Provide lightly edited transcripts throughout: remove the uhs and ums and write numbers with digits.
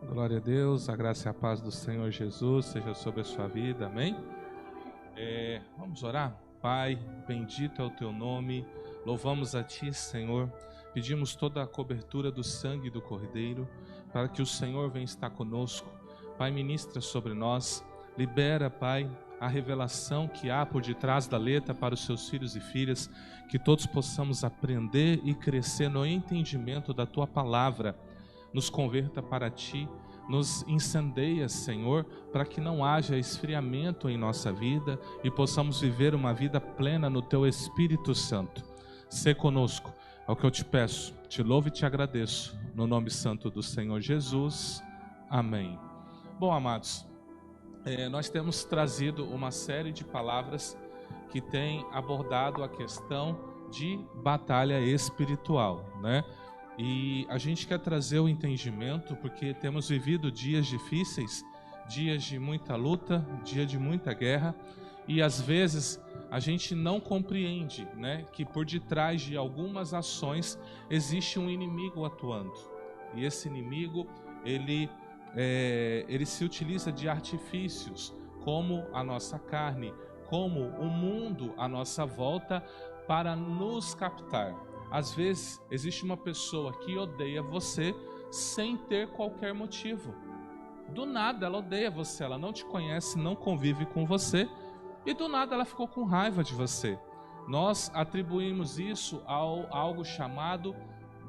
Glória a Deus, a graça e a paz do Senhor Jesus seja sobre a sua vida, amém? Vamos orar? Pai, bendito é o teu nome, louvamos a ti, Senhor, pedimos toda a cobertura do sangue do Cordeiro, para que o Senhor venha estar conosco. Pai, ministra sobre nós, libera, Pai, a revelação que há por detrás da letra para os seus filhos e filhas, que todos possamos aprender e crescer no entendimento da tua palavra. Nos converta para ti, nos incendeia, Senhor, para que não haja esfriamento em nossa vida e possamos viver uma vida plena no teu Espírito Santo. Sê conosco, é o que eu te peço, te louvo e te agradeço, no nome santo do Senhor Jesus, amém. Bom, amados, nós temos trazido uma série de palavras que tem abordado a questão de batalha espiritual, né? E a gente quer trazer o entendimento porque temos vivido dias difíceis, dias de muita luta, dia de muita guerra, e às vezes a gente não compreende, né, que por detrás de algumas ações existe um inimigo atuando. E esse inimigo, ele se utiliza de artifícios, como a nossa carne, como o mundo à nossa volta, para nos captar. Às vezes, existe uma pessoa que odeia você sem ter qualquer motivo. Do nada, ela odeia você, ela não te conhece, não convive com você, e do nada ela ficou com raiva de você. Nós atribuímos isso a algo chamado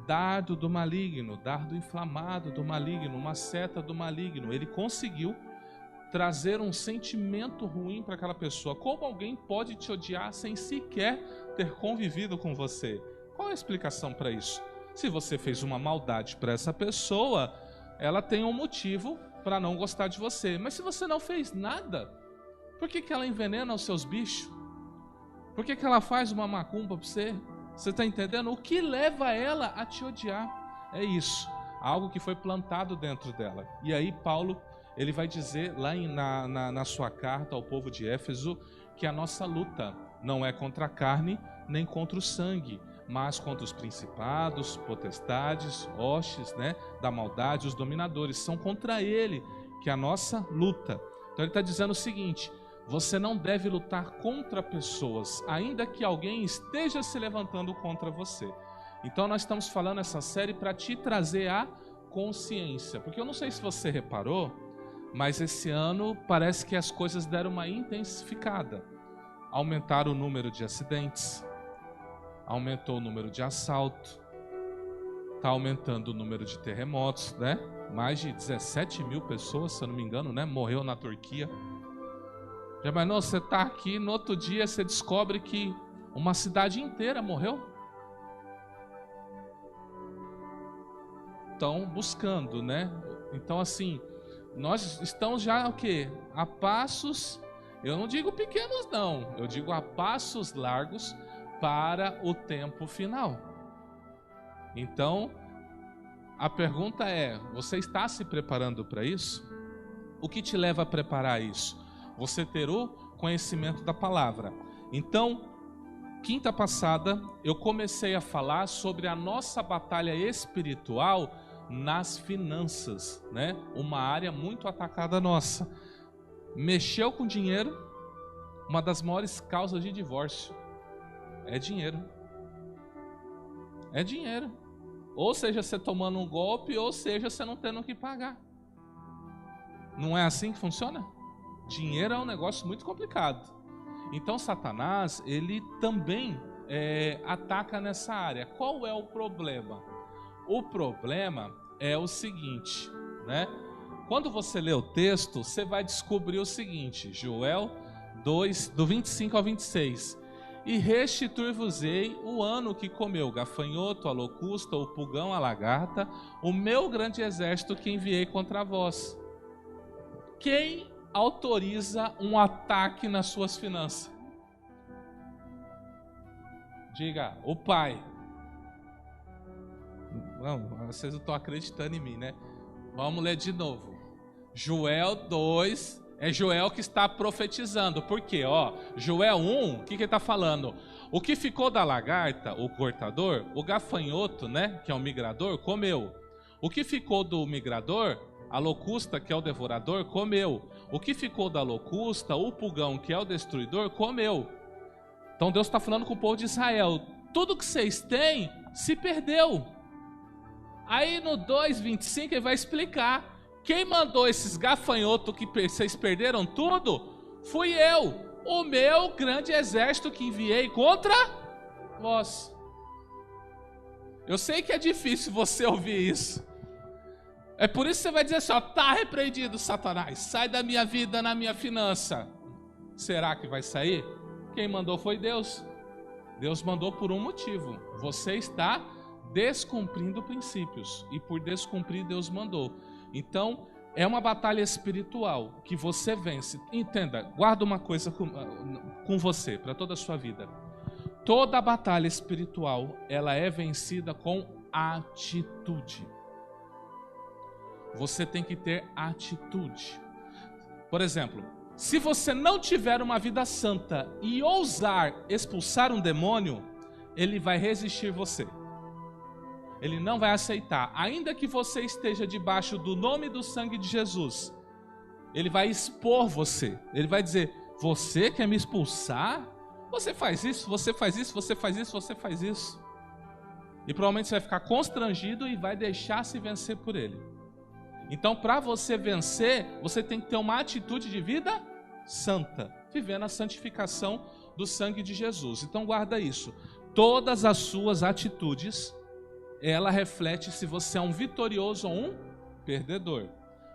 dardo do maligno, dardo inflamado do maligno, uma seta do maligno. Ele conseguiu trazer um sentimento ruim para aquela pessoa. Como alguém pode te odiar sem sequer ter convivido com você? Qual é a explicação para isso? Se você fez uma maldade para essa pessoa, ela tem um motivo para não gostar de você. Mas se você não fez nada, por que ela envenena os seus bichos? Por que ela faz uma macumba para você? Você está entendendo? O que leva ela a te odiar? É isso, algo que foi plantado dentro dela. E aí Paulo, ele vai dizer lá na sua carta ao povo de Éfeso, que a nossa luta não é contra a carne, nem contra o sangue, mas contra os principados, potestades, hostes, né, da maldade, os dominadores. São contra ele que é a nossa luta. Então ele está dizendo o seguinte: você não deve lutar contra pessoas, ainda que alguém esteja se levantando contra você. Então nós estamos falando essa série para te trazer a consciência, porque eu não sei se você reparou, mas esse ano parece que as coisas deram uma intensificada. Aumentaram o número de acidentes, aumentou o número de assaltos, está aumentando o número de terremotos, né? Mais de 17 mil pessoas, se eu não me engano, né, morreu na Turquia. Já imaginou, você está aqui, no outro dia você descobre que uma cidade inteira morreu? Estão buscando, né? Então assim, nós estamos já o quê? A passos, eu não digo pequenos não, eu digo a passos largos para o tempo final. Então, a pergunta é: você está se preparando para isso? O que te leva a preparar isso? Você ter o conhecimento da palavra. Então, quinta passada, eu comecei a falar sobre a nossa batalha espiritual nas finanças, né? Uma área muito atacada nossa. Mexeu com dinheiro, uma das maiores causas de divórcio é dinheiro. É dinheiro. Ou seja, você tomando um golpe, ou seja, você não tendo o que pagar. Não é assim que funciona? Dinheiro é um negócio muito complicado. Então Satanás, ele também ataca nessa área. Qual é o problema? O problema é o seguinte, né? Quando você lê o texto, você vai descobrir o seguinte, Joel 2, do 25 ao 26. E restituir-vos-ei o ano que comeu o gafanhoto, a locusta, o pulgão, a lagarta, o meu grande exército que enviei contra vós. Quem autoriza um ataque nas suas finanças? Diga, o Pai. Não, vocês não estão acreditando em mim, né? Vamos ler de novo. Joel 2, é Joel que está profetizando. Por quê? Joel 1, o que ele está falando? O que ficou da lagarta, o cortador, o gafanhoto, né, que é o migrador, comeu. O que ficou do migrador, A locusta, que é o devorador, comeu. O que ficou da locusta, o pulgão, que é o destruidor, comeu. Então Deus está falando com o povo de Israel. Tudo que vocês têm se perdeu. Aí no 2:25 ele vai explicar. Quem mandou esses gafanhotos que vocês perderam tudo? Fui eu. O meu grande exército que enviei contra vós. Eu sei que é difícil você ouvir isso. É por isso que você vai dizer assim, ó, tá repreendido, Satanás. Sai da minha vida, na minha finança. Será que vai sair? Quem mandou foi Deus. Deus mandou por um motivo. Você está descumprindo princípios. E por descumprir, Deus mandou. Então, é uma batalha espiritual que você vence. Entenda, guarda uma coisa com você, para toda a sua vida. Toda batalha espiritual, ela é vencida com atitude. Você tem que ter atitude. Por exemplo, se você não tiver uma vida santa e ousar expulsar um demônio, ele vai resistir você. Ele não vai aceitar. Ainda que você esteja debaixo do nome e do sangue de Jesus, ele vai expor você. Ele vai dizer, você quer me expulsar? Você faz isso, você faz isso, você faz isso, você faz isso. E provavelmente você vai ficar constrangido e vai deixar-se vencer por ele. Então, para você vencer, você tem que ter uma atitude de vida santa, vivendo a santificação do sangue de Jesus. Então, guarda isso. Todas as suas atitudes, ela reflete se você é um vitorioso ou um perdedor.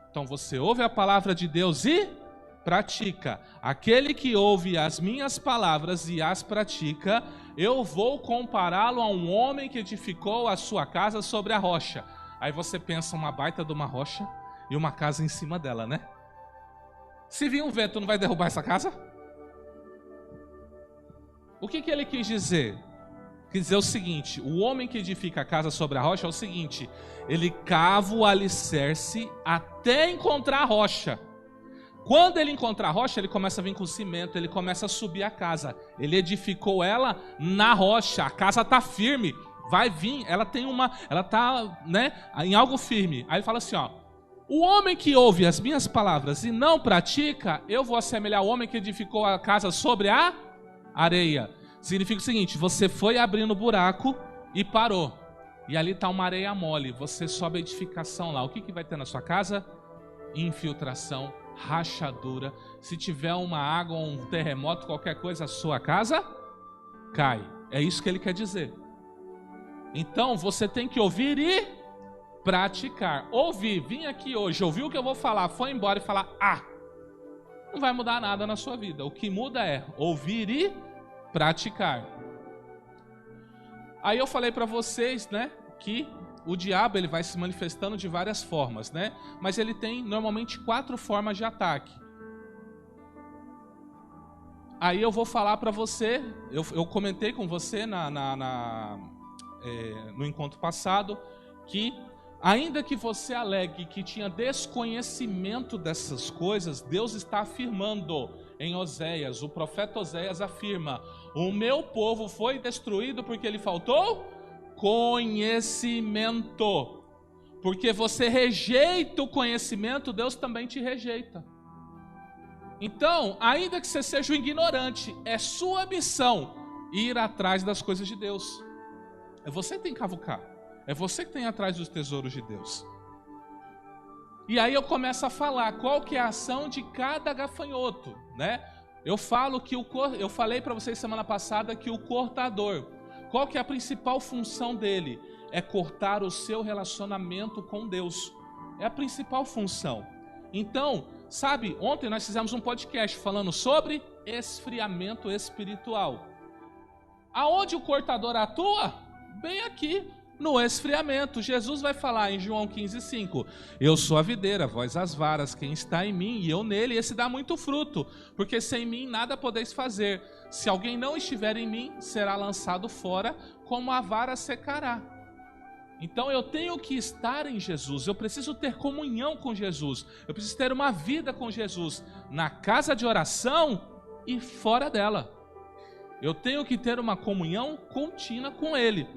Então, você ouve a palavra de Deus e pratica. Aquele que ouve as minhas palavras e as pratica, eu vou compará-lo a um homem que edificou a sua casa sobre a rocha. Aí você pensa uma baita de uma rocha e uma casa em cima dela, né? Se vir um vento, não vai derrubar essa casa? O que ele quis dizer? Quis dizer o seguinte, o homem que edifica a casa sobre a rocha é o seguinte, ele cava o alicerce até encontrar a rocha. Quando ele encontrar a rocha, ele começa a vir com cimento, ele começa a subir a casa. Ele edificou ela na rocha, a casa está firme. Vai vir, ela está, né, em algo firme. Aí ele fala assim, ó, o homem que ouve as minhas palavras e não pratica, eu vou assemelhar o homem que edificou a casa sobre a areia. Significa o seguinte, você foi abrindo buraco e parou. E ali está uma areia mole, você sobe a edificação lá. O que vai ter na sua casa? Infiltração, rachadura. Se tiver uma água, um terremoto, qualquer coisa, a sua casa cai. É isso que ele quer dizer. Então, você tem que ouvir e praticar. Ouvir, vim aqui hoje, ouviu o que eu vou falar, foi embora e falar, não vai mudar nada na sua vida. O que muda é ouvir e praticar. Aí eu falei para vocês, né, que o diabo ele vai se manifestando de várias formas, né? Mas ele tem normalmente 4 formas de ataque. Aí eu vou falar para você, eu comentei com você no encontro passado, que ainda que você alegue que tinha desconhecimento dessas coisas, Deus está afirmando em Oséias, o profeta Oséias afirma, o meu povo foi destruído porque lhe faltou conhecimento. Porque você rejeita o conhecimento, Deus também te rejeita. Então, ainda que você seja um ignorante, é sua missão ir atrás das coisas de Deus. É você que tem que cavucar. É você que tem atrás dos tesouros de Deus. E aí eu começo a falar qual que é a ação de cada gafanhoto, né? Eu falei para vocês semana passada que o cortador, qual que é a principal função dele? É cortar o seu relacionamento com Deus. É a principal função. Então, sabe, ontem nós fizemos um podcast falando sobre esfriamento espiritual. Aonde o cortador atua? Bem aqui, no esfriamento. Jesus vai falar em João 15,5: eu sou a videira, vós as varas, quem está em mim e eu nele, esse dá muito fruto, porque sem mim nada podeis fazer. Se alguém não estiver em mim, será lançado fora, como a vara secará. Então eu tenho que estar em Jesus, eu preciso ter comunhão com Jesus, eu preciso ter uma vida com Jesus, na casa de oração e fora dela. Eu tenho que ter uma comunhão contínua com Ele.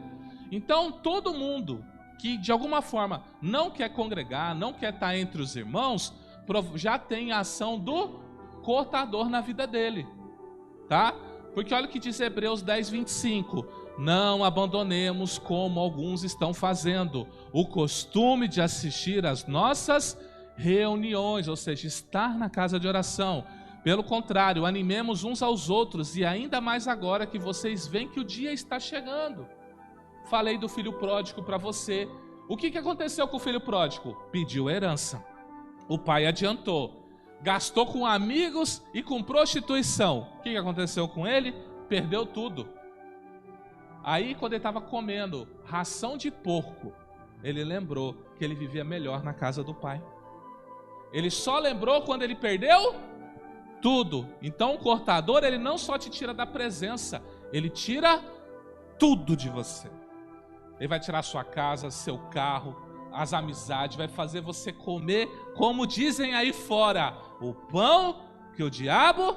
Então todo mundo que de alguma forma não quer congregar, não quer estar entre os irmãos, já tem a ação do cortador na vida dele, tá? Porque olha o que diz Hebreus 10, 25. Não abandonemos, como alguns estão fazendo, o costume de assistir às nossas reuniões, ou seja, estar na casa de oração. Pelo contrário, animemos uns aos outros, e ainda mais agora que vocês veem que o dia está chegando. Falei do filho pródigo para você. O que aconteceu com o filho pródigo? Pediu herança. O pai adiantou. Gastou com amigos e com prostituição. O que aconteceu com ele? Perdeu tudo. Aí, quando ele estava comendo ração de porco, ele lembrou que ele vivia melhor na casa do pai. Ele só lembrou quando ele perdeu tudo. Então, o cortador, ele não só te tira da presença, ele tira tudo de você. Ele vai tirar sua casa, seu carro, as amizades, vai fazer você comer, como dizem aí fora, o pão que o diabo...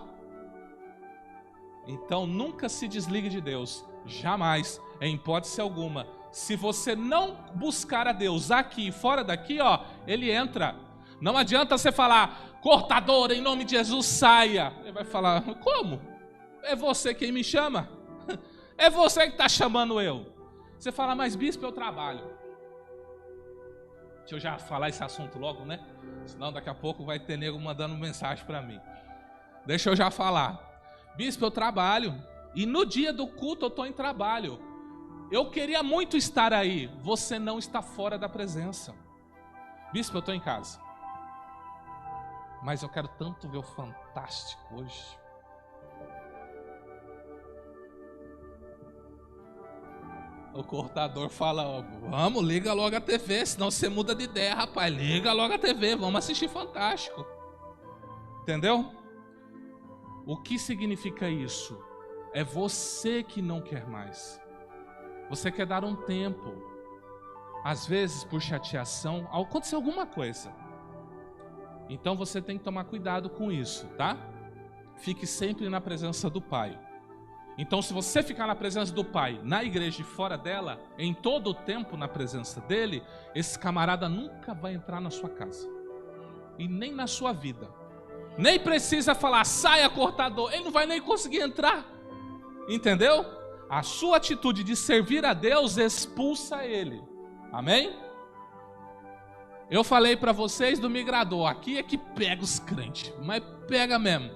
Então nunca se desligue de Deus, jamais, em hipótese alguma. Se você não buscar a Deus aqui e fora daqui, ó, ele entra. Não adianta você falar, cortador, em nome de Jesus, saia. Ele vai falar, como? É você quem me chama? É você que está chamando eu. Você fala, mas bispo, eu trabalho. Deixa eu já falar esse assunto logo, né? Senão daqui a pouco vai ter nego mandando mensagem para mim. Deixa eu já falar. Bispo, eu trabalho. E no dia do culto eu estou em trabalho. Eu queria muito estar aí. Você não está fora da presença. Bispo, eu estou em casa. Mas eu quero tanto ver o Fantástico hoje. O cortador fala, ó, vamos, liga logo a TV, senão você muda de ideia, rapaz. Liga logo a TV, vamos assistir Fantástico. Entendeu? O que significa isso? É você que não quer mais. Você quer dar um tempo. Às vezes, por chateação, aconteceu alguma coisa. Então você tem que tomar cuidado com isso, tá? Fique sempre na presença do Pai. Então, se você ficar na presença do Pai, na igreja e fora dela, em todo o tempo na presença dele, esse camarada nunca vai entrar na sua casa. E nem na sua vida. Nem precisa falar, saia cortador. Ele não vai nem conseguir entrar. Entendeu? A sua atitude de servir a Deus expulsa ele. Amém? Eu falei para vocês do migrador. Aqui é que pega os crentes. Mas pega mesmo,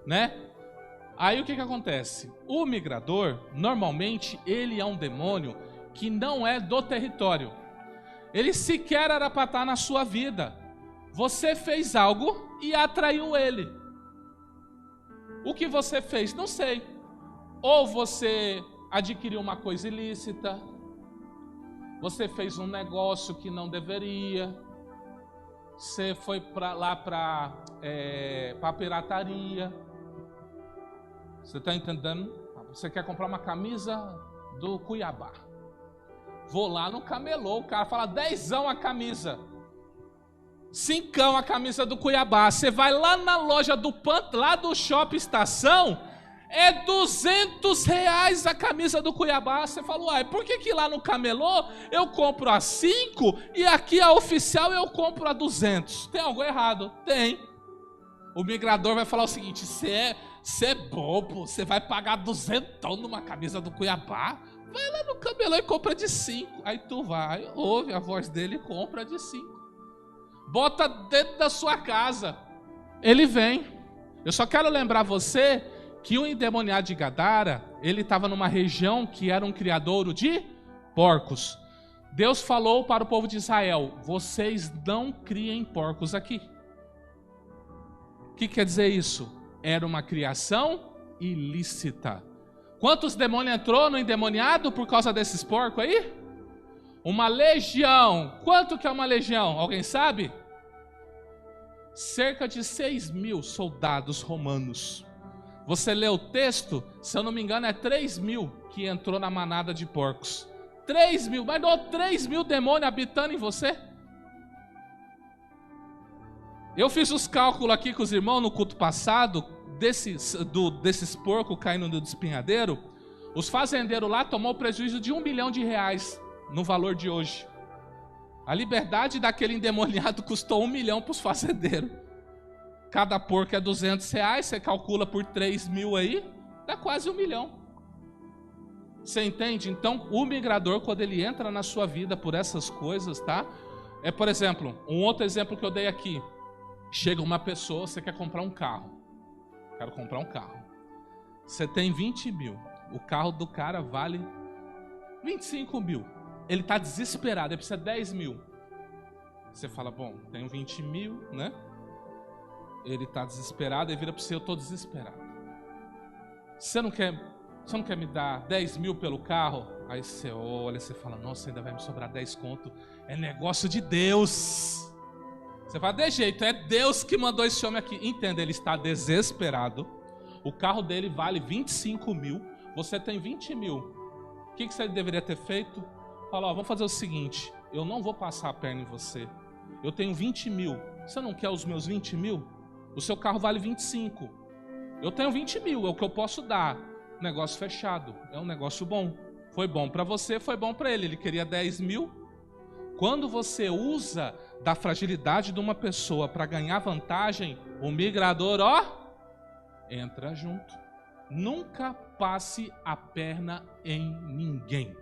né? Aí o que acontece? O migrador, normalmente, ele é um demônio que não é do território. Ele sequer era para estar na sua vida. Você fez algo e atraiu ele. O que você fez? Não sei. Ou você adquiriu uma coisa ilícita, você fez um negócio que não deveria, você foi lá para a pirataria. Você está entendendo? Você quer comprar uma camisa do Cuiabá. Vou lá no camelô, o cara fala 10ão a camisa. 5ão a camisa do Cuiabá. Você vai lá na loja lá do Shopping Estação, é R$200 a camisa do Cuiabá. Você fala, uai, por que lá no camelô eu compro a 5 e aqui a oficial eu compro a 200? Tem algo errado? Tem. O migrador vai falar o seguinte, você é bobo, você vai pagar 200 numa camisa do Cuiabá? Vai lá no camelô e compra de 5. Aí tu vai, ouve a voz dele e compra de 5. Bota dentro da sua casa. Ele vem. Eu só quero lembrar você que o endemoniado de Gadara, ele estava numa região que era um criadouro de porcos. Deus falou para o povo de Israel, vocês não criem porcos aqui. O que quer dizer isso? Era uma criação ilícita. Quantos demônios entrou no endemoniado por causa desses porcos aí? Uma legião. Quanto que é uma legião? Alguém sabe? Cerca de 6.000 soldados romanos. Você lê o texto, se eu não me engano é 3.000 que entrou na manada de porcos. 3.000, mas não 3.000 demônios habitando em você? Eu fiz os cálculos aqui com os irmãos no culto passado, desses porcos caindo do espinhadeiro. Os fazendeiros lá tomou prejuízo de R$1 bilhão no valor de hoje. A liberdade daquele endemoniado custou 1 milhão para os fazendeiros. Cada porco é R$200, você calcula por 3 mil aí, dá quase 1 milhão. Você entende? Então, o migrador, quando ele entra na sua vida por essas coisas, tá? É, por exemplo, um outro exemplo que eu dei aqui. Chega uma pessoa, você quer comprar um carro. Quero comprar um carro. Você tem 20 mil. O carro do cara vale 25 mil. Ele está desesperado, ele precisa de 10 mil. Você fala, bom, tenho 20 mil, né? Ele está desesperado, ele vira para você, eu estou desesperado. Você não quer me dar 10 mil pelo carro? Aí você olha, você fala, nossa, ainda vai me sobrar 10 conto. É negócio de Deus. Você fala, de jeito, é Deus que mandou esse homem aqui. Entenda, ele está desesperado. O carro dele vale 25 mil. Você tem 20 mil. O que você deveria ter feito? Fala, vamos fazer o seguinte, eu não vou passar a perna em você. Eu tenho 20 mil. Você não quer os meus 20 mil? O seu carro vale 25. Eu tenho 20 mil, é o que eu posso dar. Negócio fechado, é um negócio bom. Foi bom para você, foi bom para ele. Ele queria 10 mil. Quando você usa da fragilidade de uma pessoa para ganhar vantagem, o migrador, entra junto. Nunca passe a perna em ninguém.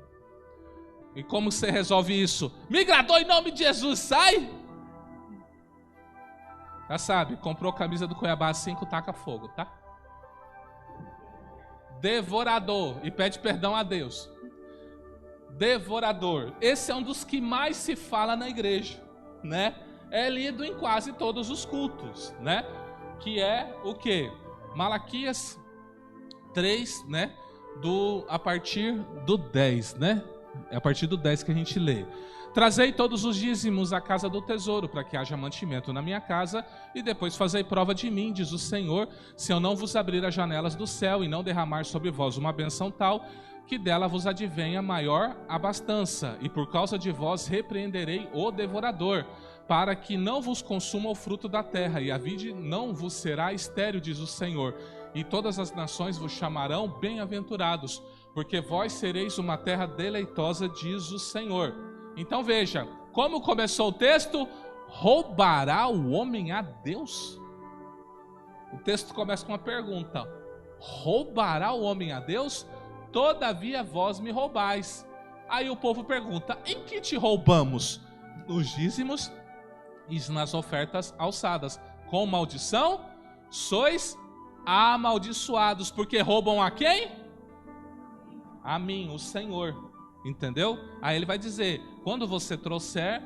E como você resolve isso? Migrador, em nome de Jesus, sai! Já sabe, comprou a camisa do Cuiabá 5, taca fogo, tá? Devorador, e pede perdão a Deus. Devorador, esse é um dos que mais se fala na igreja, né? É lido em quase todos os cultos, né? Que é o quê? Malaquias 3, né? A partir do 10, né? É a partir do 10 que a gente lê. Trazei todos os dízimos à casa do tesouro, para que haja mantimento na minha casa, e depois fazei prova de mim, diz o Senhor, se eu não vos abrir as janelas do céu e não derramar sobre vós uma benção tal, que dela vos advenha maior abastança, e por causa de vós repreenderei o devorador, para que não vos consuma o fruto da terra, e a vide não vos será estéril, diz o Senhor, e todas as nações vos chamarão bem-aventurados, porque vós sereis uma terra deleitosa, diz o Senhor. Então veja, como começou o texto? Roubará o homem a Deus? O texto começa com uma pergunta. Roubará o homem a Deus? Todavia vós me roubais. Aí o povo pergunta, em que te roubamos? Nos dízimos e nas ofertas alçadas. Com maldição, sois amaldiçoados, porque roubam a quem? A mim, o Senhor. Entendeu? Aí ele vai dizer, quando você trouxer,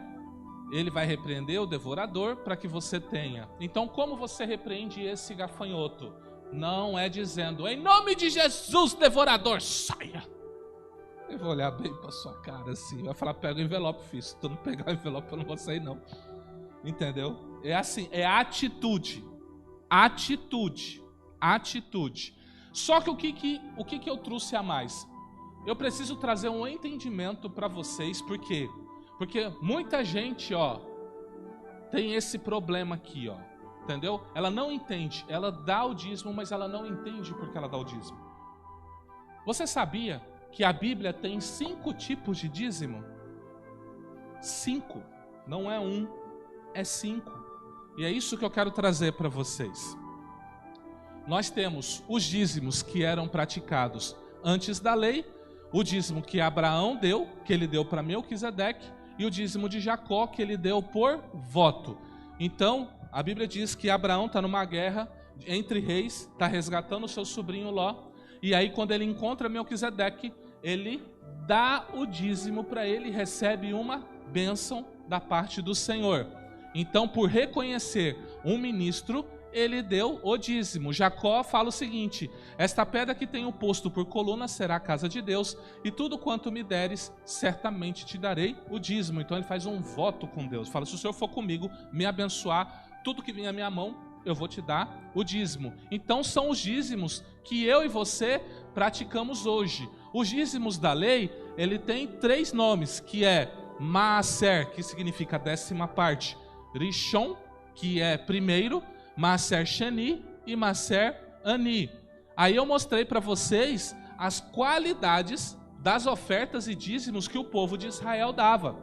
ele vai repreender o devorador para que você tenha. Então, como você repreende esse gafanhoto? Não é dizendo, em nome de Jesus, devorador, saia. Eu vou olhar bem para sua cara assim, vai falar, pega o envelope, filho. Se tu não pegar o envelope, eu não vou sair não. Entendeu? É assim, é atitude. Atitude. Atitude. Só que o que eu trouxe a mais? Eu preciso trazer um entendimento para vocês, por quê? Porque muita gente, tem esse problema aqui, entendeu? Ela não entende, ela dá o dízimo, mas ela não entende porque ela dá o dízimo. Você sabia que a Bíblia tem 5 tipos de dízimo? 5, não é 1, é 5. E é isso que eu quero trazer para vocês. Nós temos os dízimos que eram praticados antes da lei, o dízimo que Abraão deu, que ele deu para Melquisedeque, e o dízimo de Jacó, que ele deu por voto. Então, a Bíblia diz que Abraão está numa guerra entre reis, está resgatando o seu sobrinho Ló, e aí quando ele encontra Melquisedeque, ele dá o dízimo para ele, recebe uma bênção da parte do Senhor. Então, por reconhecer um ministro, ele deu o dízimo. Jacó fala o seguinte, esta pedra que tenho posto por coluna será a casa de Deus, e tudo quanto me deres, certamente te darei o dízimo. Então ele faz um voto com Deus, fala, se o Senhor for comigo, me abençoar, tudo que vier à minha mão, eu vou te dar o dízimo. Então são os dízimos que eu e você praticamos hoje. Os dízimos da lei, ele tem 3 nomes, que é Maaser, que significa 10ª parte, Rishon, que é primeiro, Maaser Sheni e Maaser Ani. Aí eu mostrei para vocês as qualidades das ofertas e dízimos que o povo de Israel dava.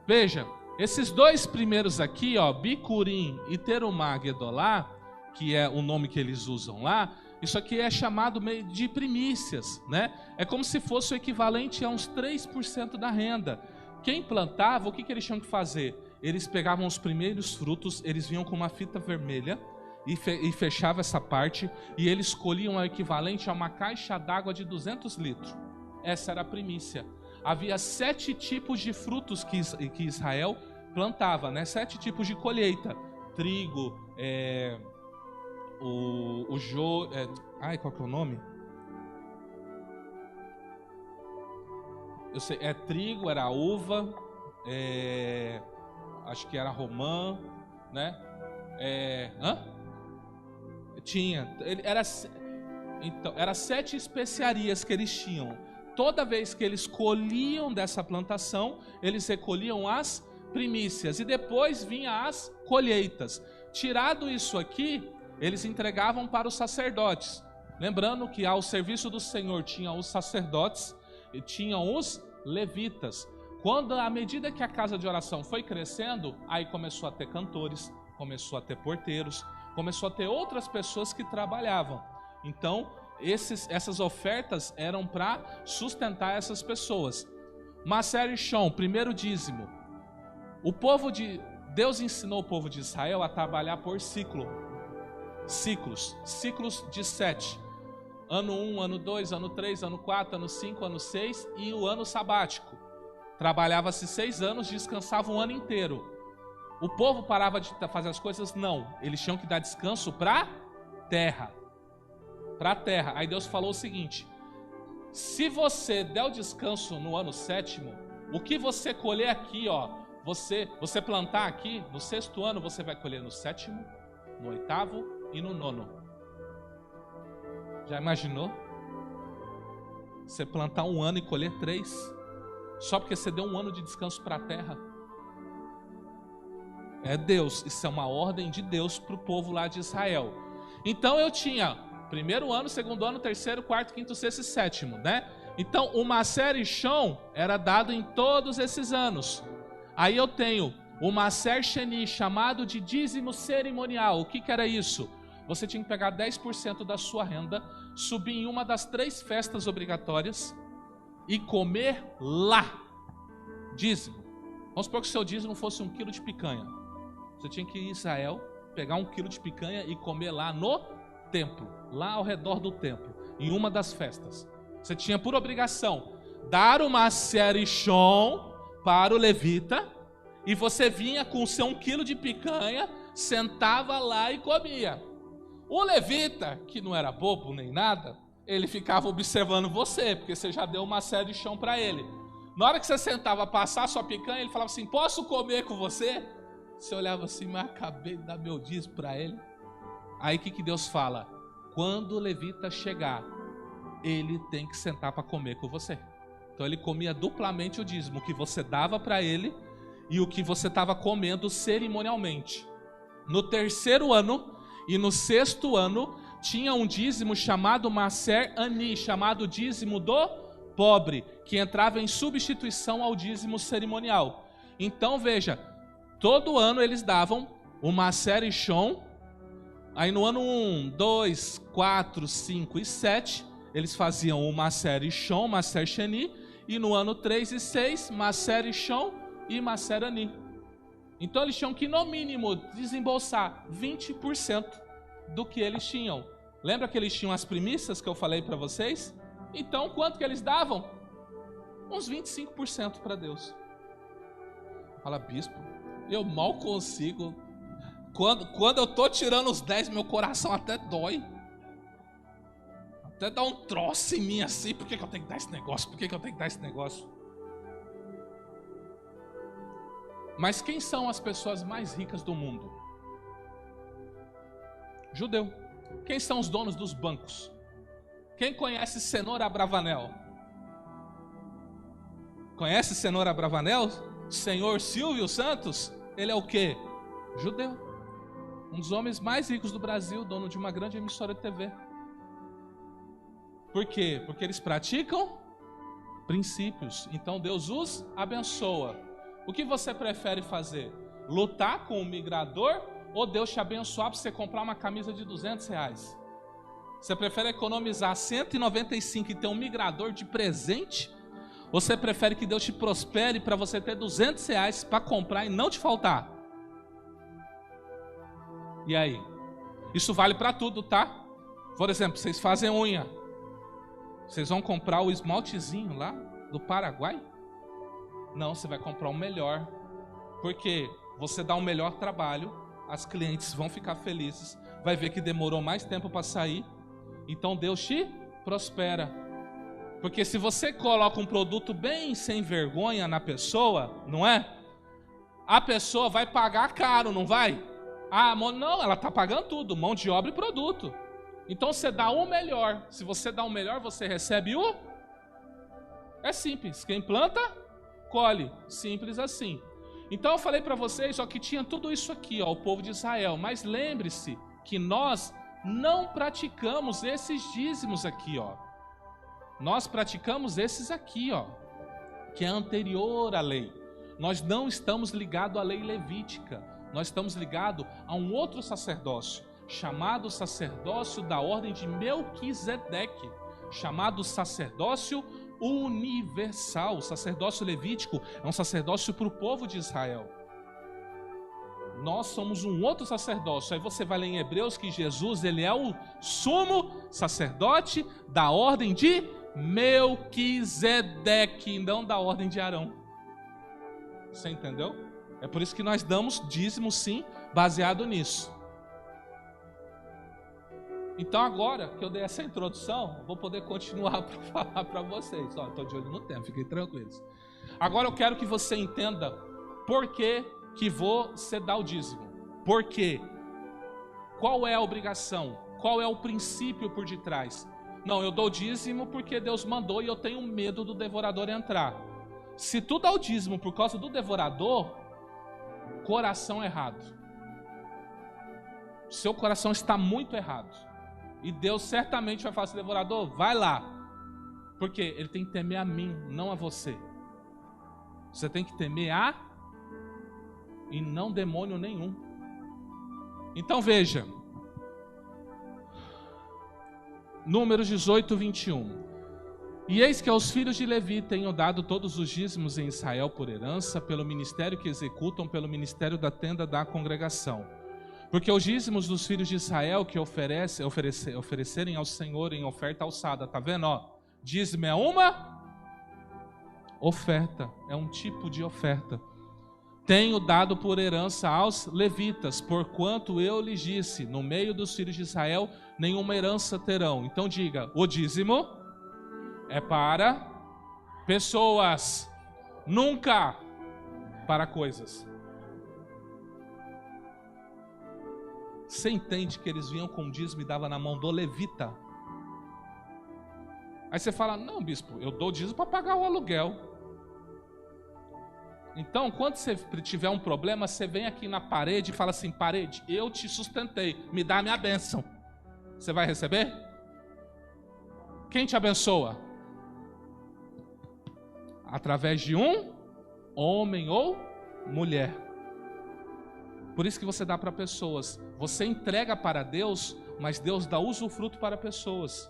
Veja, esses dois primeiros aqui, ó, Bicurim e Terumá Gedolá, que é o nome que eles usam lá, isso aqui é chamado meio de primícias, né? É como se fosse o equivalente a uns 3% da renda. Quem plantava, o que eles tinham que fazer? Eles pegavam os primeiros frutos, eles vinham com uma fita vermelha e fechavam essa parte, e eles colhiam o equivalente a uma caixa d'água de 200 litros. Essa era a primícia. Havia 7 tipos de frutos que Israel plantava, né? 7 tipos de colheita. Trigo, qual que é o nome? Eu sei, trigo, era uva, acho que era romã, né? Era 7 especiarias que eles tinham. Toda vez que eles colhiam dessa plantação, eles recolhiam as primícias e depois vinham as colheitas. Tirado isso aqui, eles entregavam para os sacerdotes. Lembrando que ao serviço do Senhor tinham os sacerdotes e tinham os levitas. À medida que a casa de oração foi crescendo, aí começou a ter cantores, começou a ter porteiros, começou a ter outras pessoas que trabalhavam. Então, essas ofertas eram para sustentar essas pessoas. Maser e Shom, primeiro dízimo. Deus ensinou o povo de Israel a trabalhar por ciclos de 7. Ano 1, ano 2, ano 3, ano 4, ano 5, ano 6 e o ano sabático. Trabalhava-se 6 anos, descansava um ano inteiro. O povo parava de fazer as coisas? Não. Eles tinham que dar descanso para a terra. Aí Deus falou o seguinte: se você der o descanso no ano 7º, o que você colher aqui, ó, você plantar aqui, no 6º ano você vai colher no 7º, no 8º e no 9º. Já imaginou? Você plantar um ano e colher 3, só porque você deu um ano de descanso para a terra? É Deus, isso é uma ordem de Deus para o povo lá de Israel. Então eu tinha primeiro ano, segundo ano, terceiro, quarto, quinto, sexto e 7º, né? Então o Maser e Shom era dado em todos esses anos. Aí eu tenho o Maser Sheni, chamado de dízimo cerimonial. O que era isso? Você tinha que pegar 10% da sua renda, subir em uma das 3 festas obrigatórias e comer lá. Dízimo. Vamos supor que o seu dízimo fosse 1 quilo de picanha. Você tinha que ir em Israel, pegar 1 quilo de picanha e comer lá no templo, lá ao redor do templo, em uma das festas. Você tinha por obrigação dar o Maser e Shom para o levita, e você vinha com o seu 1 quilo de picanha, sentava lá e comia. O levita, que não era bobo nem nada, ele ficava observando você, porque você já deu uma série de chão para ele. Na hora que você sentava a passar a sua picanha, ele falava assim: posso comer com você? Você olhava assim: mas acabei de dar meu dízimo para ele. Aí o que Deus fala? Quando o levita chegar, ele tem que sentar para comer com você. Então ele comia duplamente o dízimo, o que você dava para ele e o que você estava comendo cerimonialmente. No 3º ano e no 6º ano, tinha um dízimo chamado Maser Ani, chamado dízimo do pobre, que entrava em substituição ao dízimo cerimonial. Então veja, todo ano eles davam o Maser e Shom. Aí no ano 1, 2, 4, 5 e 7, eles faziam o Maser e Shom, Maser Sheni, e no ano 3 e 6, Maser e Shom e Maser Ani. Então eles tinham que, no mínimo, desembolsar 20% do que eles tinham. Lembra que eles tinham as primícias que eu falei para vocês? Então, quanto que eles davam? Uns 25% para Deus. Fala: bispo, eu mal consigo. Quando eu tô tirando os 10, meu coração até dói. Até dá um troço em mim assim. Por que eu tenho que dar esse negócio? Por que eu tenho que dar esse negócio? Mas quem são as pessoas mais ricas do mundo? Judeu. Quem são os donos dos bancos? Quem conhece Cenoura Abravanel? Conhece Cenoura Abravanel? Senhor Silvio Santos? Ele é o quê? Judeu. Um dos homens mais ricos do Brasil, dono de uma grande emissora de TV. Por quê? Porque eles praticam princípios. Então Deus os abençoa. O que você prefere fazer? Lutar com o migrador ou Deus te abençoar para você comprar uma camisa de R$200? Você prefere economizar 195 e ter um migrador de presente? Ou você prefere que Deus te prospere para você ter R$200 para comprar e não te faltar? E aí? Isso vale para tudo, tá? Por exemplo, vocês fazem unha. Vocês vão comprar o esmaltezinho lá do Paraguai? Não, você vai comprar o melhor. Porque você dá um melhor trabalho, as clientes vão ficar felizes, vai ver que demorou mais tempo para sair, então Deus te prospera. Porque se você coloca um produto bem sem vergonha na pessoa, não é? A pessoa vai pagar caro, não vai? Ah, não, ela está pagando tudo, mão de obra e produto. Então você dá o melhor. Se você dá o melhor, você recebe o... É simples, quem planta, colhe. Simples assim. Então eu falei para vocês, ó, que tinha tudo isso aqui, ó, o povo de Israel. Mas lembre-se que nós não praticamos esses dízimos aqui, ó. Nós praticamos esses aqui, ó, que é anterior à lei. Nós não estamos ligados à lei levítica. Nós estamos ligados a um outro sacerdócio, chamado sacerdócio da ordem de Melquisedeque, chamado sacerdócio universal. O sacerdócio levítico é um sacerdócio para o povo de Israel. Nós somos um outro sacerdócio. Aí você vai ler em Hebreus que Jesus, ele é o sumo sacerdote da ordem de Melquisedeque, não da ordem de Arão. Você entendeu? É por isso que nós damos dízimo, sim, baseado nisso. Então agora que eu dei essa introdução, vou poder continuar para falar para vocês. Estou de olho no tempo, fiquem tranquilos. Agora eu quero que você entenda por que você dá o dízimo. Por quê? Qual é a obrigação? Qual é o princípio por detrás? Não, eu dou dízimo porque Deus mandou e eu tenho medo do devorador entrar. Se tu dá o dízimo por causa do devorador, coração errado. Seu coração está muito errado. E Deus certamente vai falar assim, devorador, vai lá. Porque ele tem que temer a mim, não a você. Você tem que temer a e não demônio nenhum. Então veja. Números 18, 21. E eis que aos filhos de Levi tenho dado todos os dízimos em Israel por herança, pelo ministério que executam, pelo ministério da tenda da congregação. Porque os dízimos dos filhos de Israel que oferecerem ao Senhor em oferta alçada, tá vendo? Ó, dízimo é uma oferta, é um tipo de oferta. Tenho dado por herança aos levitas, porquanto eu lhes disse, no meio dos filhos de Israel, nenhuma herança terão. Então diga, o dízimo é para pessoas, nunca para coisas. Você entende que eles vinham com o dízimo e davam na mão do levita? Aí você fala, não bispo, eu dou dízimo para pagar o aluguel. Então, quando você tiver um problema, você vem aqui na parede e fala assim, parede, eu te sustentei, me dá a minha bênção. Você vai receber? Quem te abençoa? Através de um homem ou mulher. Por isso que você dá para pessoas. Você entrega para Deus, mas Deus dá usufruto para pessoas.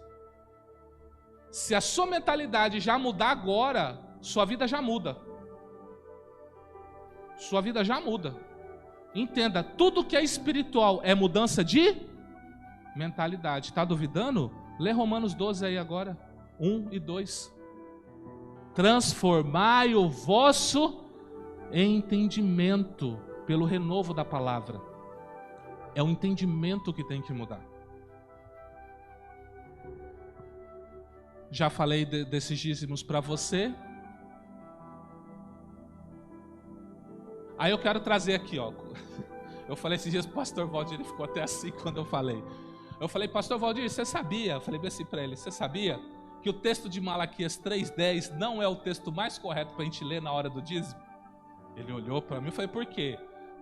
Se a sua mentalidade já mudar agora, sua vida já muda. Sua vida já muda. Entenda, tudo que é espiritual é mudança de mentalidade. Está duvidando? Lê Romanos 12 aí agora, 1 e 2. Transformai o vosso entendimento pelo renovo da palavra. É o entendimento que tem que mudar. Já falei desses dízimos para você. Aí eu quero trazer aqui, ó. Eu falei esses dias pro pastor Valdir, ele ficou até assim quando eu falei. Eu falei, pastor Valdir, você sabia? Eu falei bem assim para ele, você sabia que o texto de Malaquias 3:10 não é o texto mais correto para a gente ler na hora do dízimo? Ele olhou para mim e falou, por quê?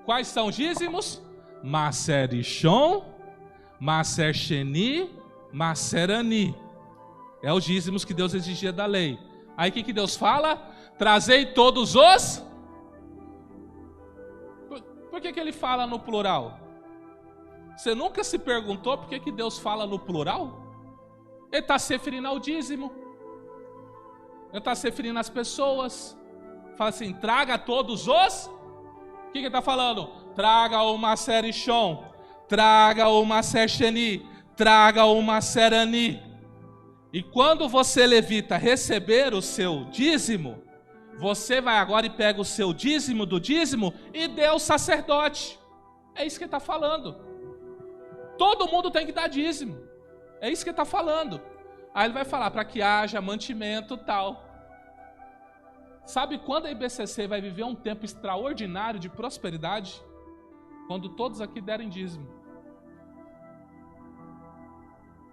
Quais são os dízimos? Maser Ishon, Maser Sheni, Maser Ani. É os dízimos que Deus exigia da lei. Aí o que Deus fala? Trazei todos os Por que ele fala no plural? Você nunca se perguntou por que Deus fala no plural? Ele está se referindo ao dízimo. Ele está se referindo às pessoas. Fala assim, traga todos os... O que ele está falando? Traga o Maser Ishon, traga o Maser Sheni, traga o Maser Ani. E quando você, levita, receber o seu dízimo, você vai agora e pega o seu dízimo do dízimo e dê ao sacerdote. É isso que ele está falando. Todo mundo tem que dar dízimo. É isso que ele está falando. Aí ele vai falar para que haja mantimento tal. Sabe quando a IBCC vai viver um tempo extraordinário de prosperidade? Quando todos aqui derem dízimo.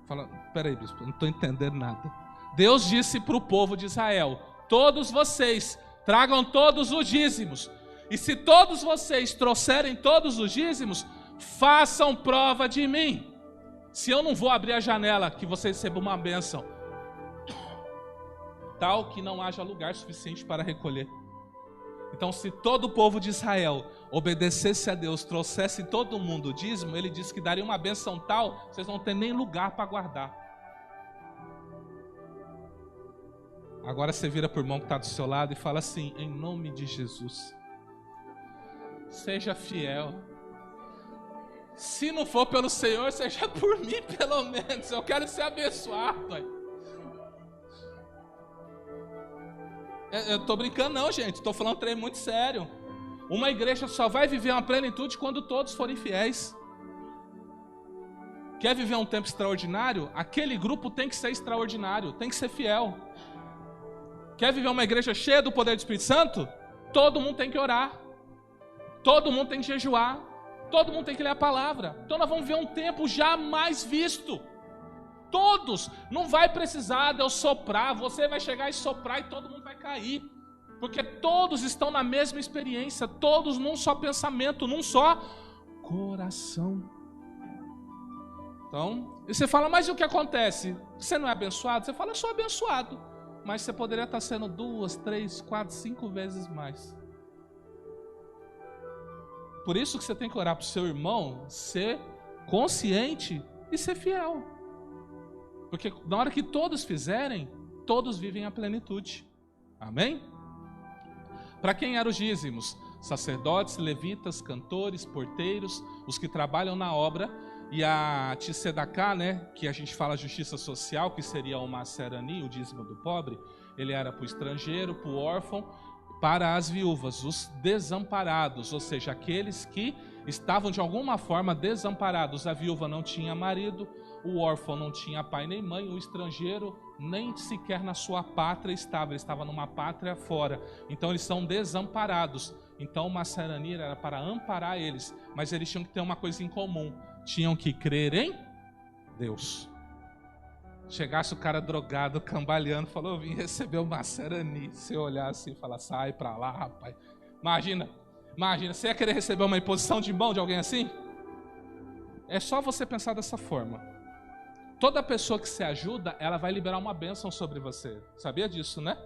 Fala, peraí, bispo, não estou entendendo nada. Deus disse para o povo de Israel, todos vocês tragam todos os dízimos. E se todos vocês trouxerem todos os dízimos, façam prova de mim. Se eu não vou abrir a janela, que vocês recebam uma bênção, tal que não haja lugar suficiente para recolher. Então, se todo o povo de Israel obedecesse a Deus, trouxesse todo mundo o dízimo, ele disse que daria uma bênção tal, vocês não tem nem lugar para guardar. Agora você vira para o irmão que está do seu lado e fala assim, em nome de Jesus, seja fiel. Se não for pelo Senhor, seja por mim pelo menos. Eu quero ser abençoado. Eu estou brincando não, gente. Estou falando um trem muito sério. Uma igreja só vai viver uma plenitude quando todos forem fiéis. Quer viver um tempo extraordinário? Aquele grupo tem que ser extraordinário, tem que ser fiel. Quer viver uma igreja cheia do poder do Espírito Santo? Todo mundo tem que orar. Todo mundo tem que jejuar. Todo mundo tem que ler a palavra. Então nós vamos ver um tempo jamais visto. Todos. Não vai precisar de eu soprar. Você vai chegar e soprar e todo mundo vai cair. Porque todos estão na mesma experiência. Todos num só pensamento, num só coração. Então, e você fala, mas e o que acontece? Você não é abençoado? Você fala, eu sou abençoado. Mas você poderia estar sendo 2, 3, 4, 5 vezes mais. Por isso que você tem que orar para o seu irmão ser consciente e ser fiel. Porque na hora que todos fizerem, todos vivem a plenitude. Amém? Para quem eram os dízimos? Sacerdotes, levitas, cantores, porteiros, os que trabalham na obra. E a Tzedaká, né, que a gente fala justiça social, que seria o Maser Ani, o dízimo do pobre, ele era para o estrangeiro, para o órfão, para as viúvas, os desamparados, ou seja, aqueles que estavam de alguma forma desamparados. A viúva não tinha marido, o órfão não tinha pai nem mãe, o estrangeiro nem sequer na sua pátria estava, ele estava numa pátria fora. Então eles são desamparados. Então o Maser Ani era para amparar eles, mas eles tinham que ter uma coisa em comum. Tinham que crer em Deus. Chegasse o cara drogado, cambaleando, falou, eu vim receber o Maser Ani. Você olhar assim e falar, sai pra lá, rapaz. Imagina, você ia querer receber uma imposição de mão de alguém assim? É só você pensar dessa forma. Toda pessoa que se ajuda, ela vai liberar uma bênção sobre você. Sabia disso, né?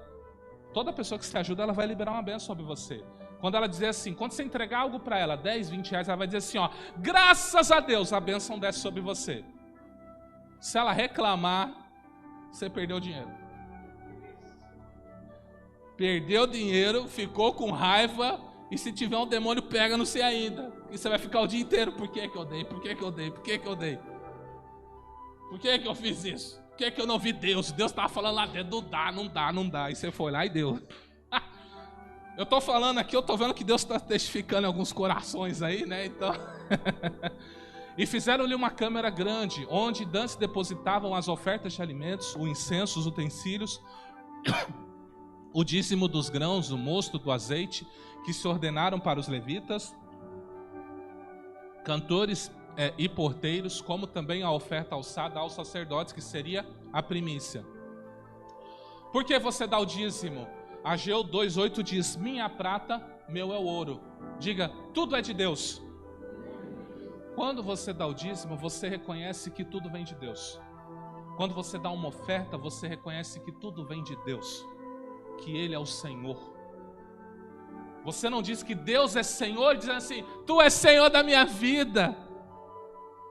Toda pessoa que se ajuda, ela vai liberar uma bênção sobre você. Quando ela dizer assim, quando você entregar algo para ela, 10, 20 reais, ela vai dizer assim, ó, graças a Deus, a bênção desce sobre você. Se ela reclamar, você perdeu o dinheiro. Perdeu o dinheiro, ficou com raiva, e se tiver um demônio, pega no você ainda. E você vai ficar o dia inteiro, por que que eu dei? Por que que eu dei? Por que que eu dei? Por que que eu fiz isso? Por que que eu não vi Deus? Deus estava falando lá dentro, não dá. E você foi lá e deu. Eu estou falando aqui, eu estou vendo que Deus está testificando alguns corações aí, né? Então... E fizeram-lhe uma câmara grande, onde dantes depositavam as ofertas de alimentos, o incenso, os utensílios, o dízimo dos grãos, o mosto, do azeite, que se ordenaram para os levitas, cantores e porteiros, como também a oferta alçada aos sacerdotes, que seria a primícia. Por que você dá o dízimo? Ageu 2,8 diz, minha prata, meu é o ouro. Diga, tudo é de Deus. Quando você dá o dízimo, você reconhece que tudo vem de Deus. Quando você dá uma oferta, você reconhece que tudo vem de Deus. Que Ele é o Senhor. Você não diz que Deus é Senhor, dizendo assim, tu és Senhor da minha vida.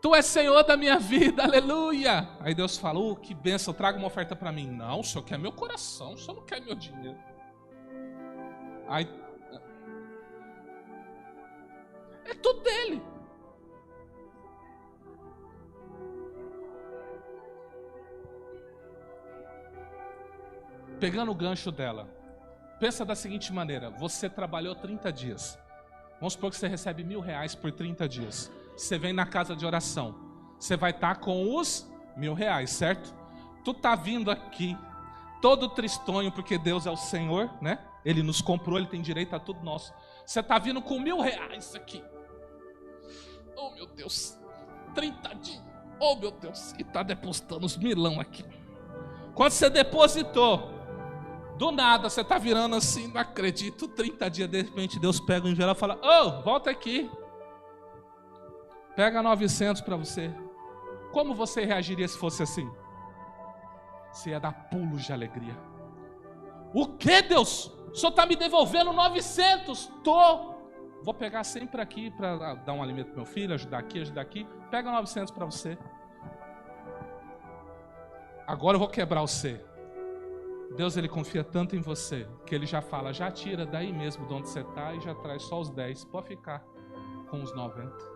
Tu és Senhor da minha vida, aleluia. Aí Deus fala, que bênção, traga uma oferta para mim. Não, o Senhor quer meu coração, o Senhor não quer meu dinheiro. Aí, é tudo dele. Pegando o gancho dela, pensa da seguinte maneira, você trabalhou 30 dias. Vamos supor que você recebe R$1.000 por 30 dias. Você vem na casa de oração. Você vai estar com os R$1.000, certo? Tu tá vindo aqui, todo tristonho, porque Deus é o Senhor, né? Ele nos comprou, Ele tem direito a tudo nosso. Você tá vindo com R$1.000 aqui. Oh, meu Deus. 30 dias. Oh, meu Deus. E tá depositando os milão aqui. Quando você depositou, do nada, você tá virando assim, não acredito, 30 dias, de repente Deus pega o envelope e fala, volta aqui. Pega 900 para você. Como você reagiria se fosse assim? Você ia dar pulos de alegria. O que, Deus? O Senhor está me devolvendo 900? Vou pegar sempre aqui para dar um alimento para meu filho, ajudar aqui. Pega 900 para você. Agora eu vou quebrar você. Deus, Ele confia tanto em você, que Ele já fala, já tira daí mesmo de onde você está e já traz só os 10. Pode ficar com os 90.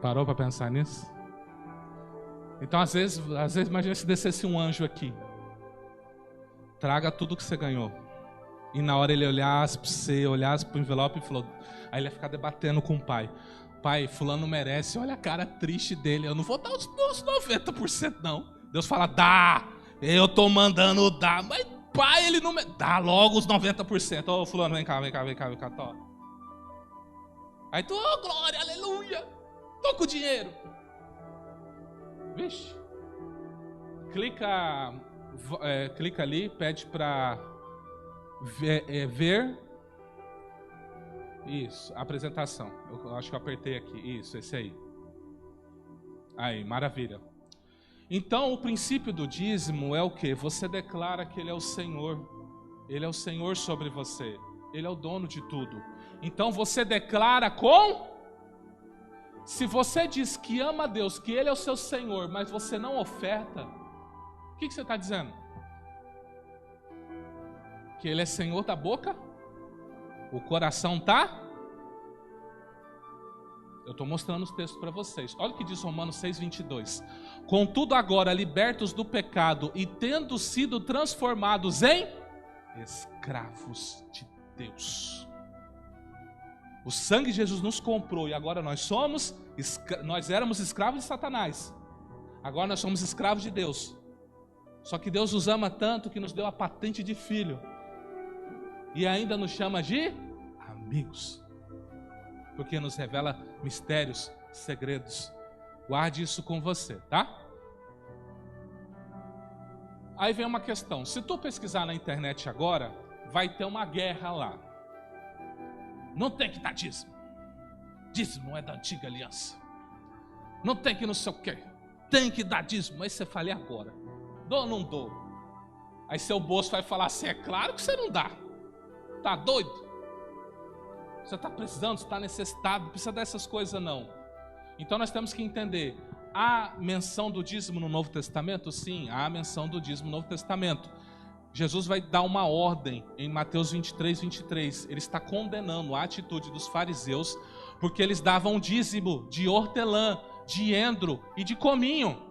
Parou para pensar nisso? Então, às vezes, imagina se descesse um anjo aqui. Traga tudo que você ganhou. E na hora ele olhasse para você, olhasse para o envelope e falou... Aí ele ia ficar debatendo com o pai. Pai, fulano não merece, olha a cara triste dele. Eu não vou dar os 90% não. Deus fala, dá. Eu tô mandando dar. Mas pai, ele não... Dá logo os 90%. Ô, fulano, vem cá. Tó. Aí tu, glória, aleluia. Tô com dinheiro. Vixe. Clica ali, pede para ver. Isso, apresentação. Eu acho que eu apertei aqui. Isso, esse aí. Aí, maravilha. Então, o princípio do dízimo é o quê? Você declara que Ele é o Senhor. Ele é o Senhor sobre você. Ele é o dono de tudo. Então, você declara com... Se você diz que ama a Deus, que Ele é o seu Senhor, mas você não oferta, o que você está dizendo? Que Ele é Senhor da boca? O coração tá? Eu estou mostrando os textos para vocês. Olha o que diz Romanos 6:22. Contudo agora, libertos do pecado e tendo sido transformados em escravos de Deus. O sangue de Jesus nos comprou e agora nós éramos escravos de Satanás. Agora nós somos escravos de Deus. Só que Deus nos ama tanto que nos deu a patente de filho. E ainda nos chama de amigos. Porque nos revela mistérios, segredos. Guarde isso com você, tá? Aí vem uma questão. Se tu pesquisar na internet agora, vai ter uma guerra lá. Não tem que dar dízimo. Dízimo é da antiga aliança. Não tem que não sei o quê. Tem que dar dízimo. Aí você fala, e agora? Dou ou não dou? Aí seu bolso vai falar assim, é claro que você não dá. Tá doido? Você está precisando, você está necessitado, não precisa dessas coisas não. Então nós temos que entender, há menção do dízimo no Novo Testamento? Sim, há menção do dízimo no Novo Testamento. Jesus vai dar uma ordem em Mateus 23:23. Ele está condenando a atitude dos fariseus, porque eles davam dízimo de hortelã, de endro e de cominho.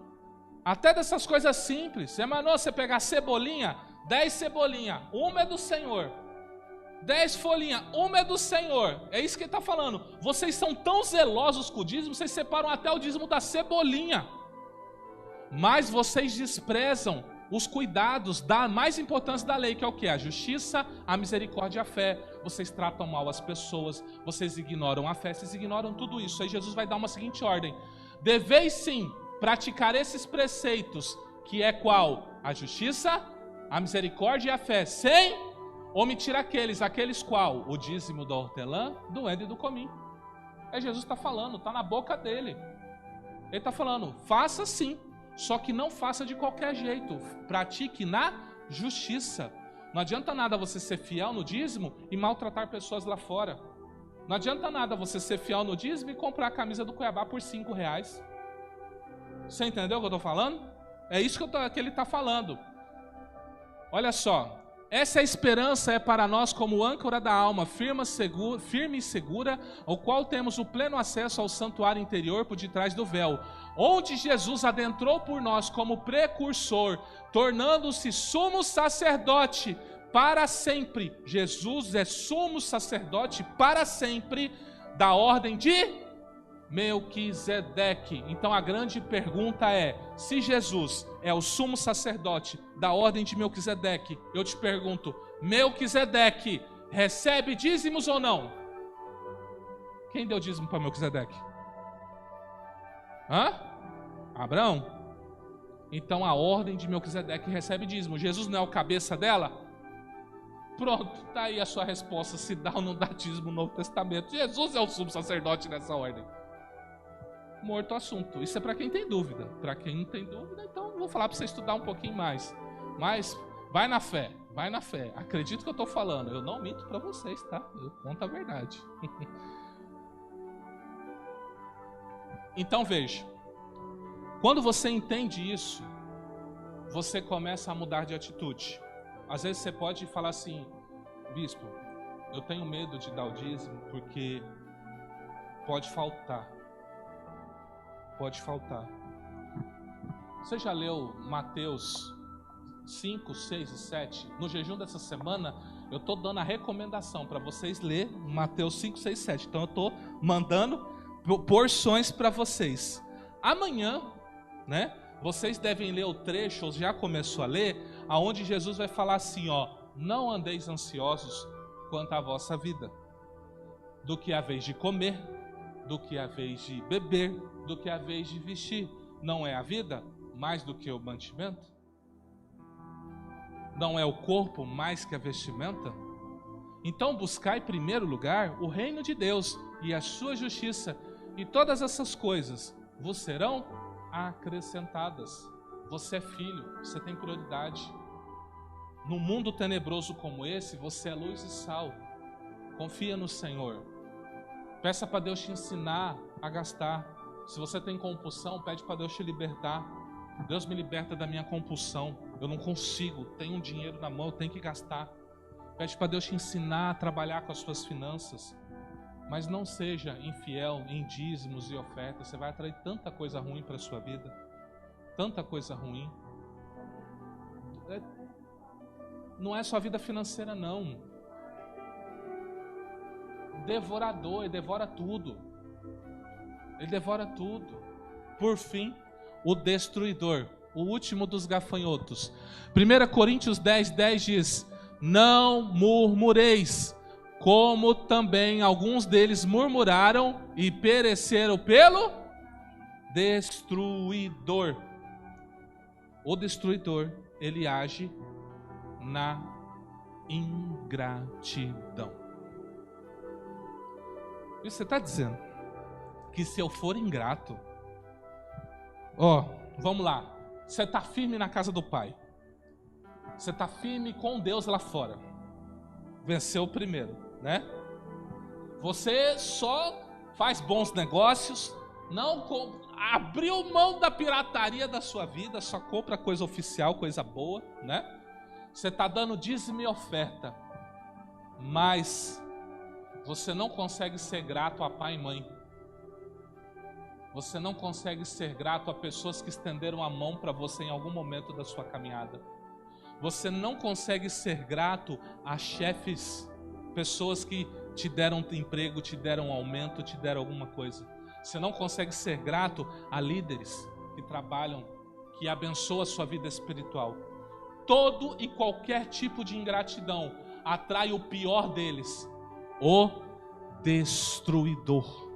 Até dessas coisas simples. Você mandou você pegar cebolinha, 10 cebolinhas, uma é do Senhor. 10 folhinhas, uma é do Senhor. É isso que ele está falando. Vocês são tão zelosos com o dízimo, vocês separam até o dízimo da cebolinha. Mas vocês desprezam os cuidados da mais importância da lei, que é o que? A justiça, a misericórdia e a fé. Vocês tratam mal as pessoas, vocês ignoram a fé, vocês ignoram tudo isso. Aí Jesus vai dar uma seguinte ordem: deveis sim praticar esses preceitos, que é qual? A justiça, a misericórdia e a fé, sem omitir aqueles qual? O dízimo da hortelã, do endro e do cominho. É Jesus está falando, está na boca dele. Ele está falando, faça sim, Só que não faça de qualquer jeito. Pratique na justiça. Não adianta nada você ser fiel no dízimo e maltratar pessoas lá fora. Não adianta nada você ser fiel no dízimo e comprar a camisa do Cuiabá por R$5. Você entendeu o que eu estou falando? É isso que ele está falando. Olha só. Essa esperança é para nós como âncora da alma, firme e segura, ao qual temos o pleno acesso ao santuário interior por detrás do véu, onde Jesus adentrou por nós como precursor, tornando-se sumo sacerdote para sempre. Jesus é sumo sacerdote para sempre da ordem de Melquisedeque. Então a grande pergunta é: se Jesus é o sumo sacerdote da ordem de Melquisedeque, eu te pergunto, Melquisedeque recebe dízimos ou não? Quem deu dízimo para Melquisedeque? Abraão. Então a ordem de Melquisedeque recebe dízimo. Jesus não é o cabeça dela? Pronto, está aí a sua resposta, se dá ou não dá dízimo no Novo Testamento. Jesus é o sumo sacerdote nessa ordem. Morto o assunto. Isso é para quem tem dúvida. Para quem não tem dúvida, então vou falar para você estudar um pouquinho mais. Mas vai na fé, vai na fé. Acredito que eu estou falando. Eu não minto para vocês, tá? Eu conto a verdade. Então veja. Quando você entende isso, você começa a mudar de atitude. Às vezes você pode falar assim: bispo, eu tenho medo de dar o dízimo porque pode faltar. Pode faltar. Você já leu Mateus 5, 6 e 7? No jejum dessa semana, eu estou dando a recomendação para vocês ler Mateus 5, 6 e 7. Então eu estou mandando porções para vocês. Amanhã, né, vocês devem ler o trecho, ou já começou a ler, aonde Jesus vai falar assim, ó: não andeis ansiosos quanto à vossa vida, do que a vez de comer, do que a vez de beber, do que a vez de vestir. Não é a vida mais do que o mantimento? Não é o corpo mais que a vestimenta? Então buscai em primeiro lugar o reino de Deus e a sua justiça, e todas essas coisas vos serão acrescentadas. Você é filho, você tem prioridade. Num mundo tenebroso como esse, você é luz e sal. Confia no Senhor. Peça para Deus te ensinar a gastar. Se você tem compulsão, pede para Deus te libertar. Deus me liberta da minha compulsão. Eu não consigo, tenho um dinheiro na mão, eu tenho que gastar. Pede para Deus te ensinar a trabalhar com as suas finanças. Mas não seja infiel em dízimos e ofertas. Você vai atrair tanta coisa ruim para a sua vida. Tanta coisa ruim. Não é só vida financeira, não. Devorador, ele devora tudo. Ele devora tudo. Por fim, o destruidor, o último dos gafanhotos. 1 Coríntios 10, 10 diz: não murmureis, como também alguns deles murmuraram e pereceram pelo destruidor. O destruidor, ele age na ingratidão. E você está dizendo que se eu for ingrato, vamos lá, você está firme na casa do Pai, você está firme com Deus lá fora, venceu o primeiro, né? Você só faz bons negócios, não abriu mão da pirataria da sua vida, só compra coisa oficial, coisa boa, né? Você está dando dízimo e oferta, mas você não consegue ser grato a pai e mãe. Você não consegue ser grato a pessoas que estenderam a mão para você em algum momento da sua caminhada. Você não consegue ser grato a chefes, pessoas que te deram emprego, te deram aumento, te deram alguma coisa. Você não consegue ser grato a líderes que trabalham, que abençoam a sua vida espiritual. Todo e qualquer tipo de ingratidão atrai o pior deles, o destruidor.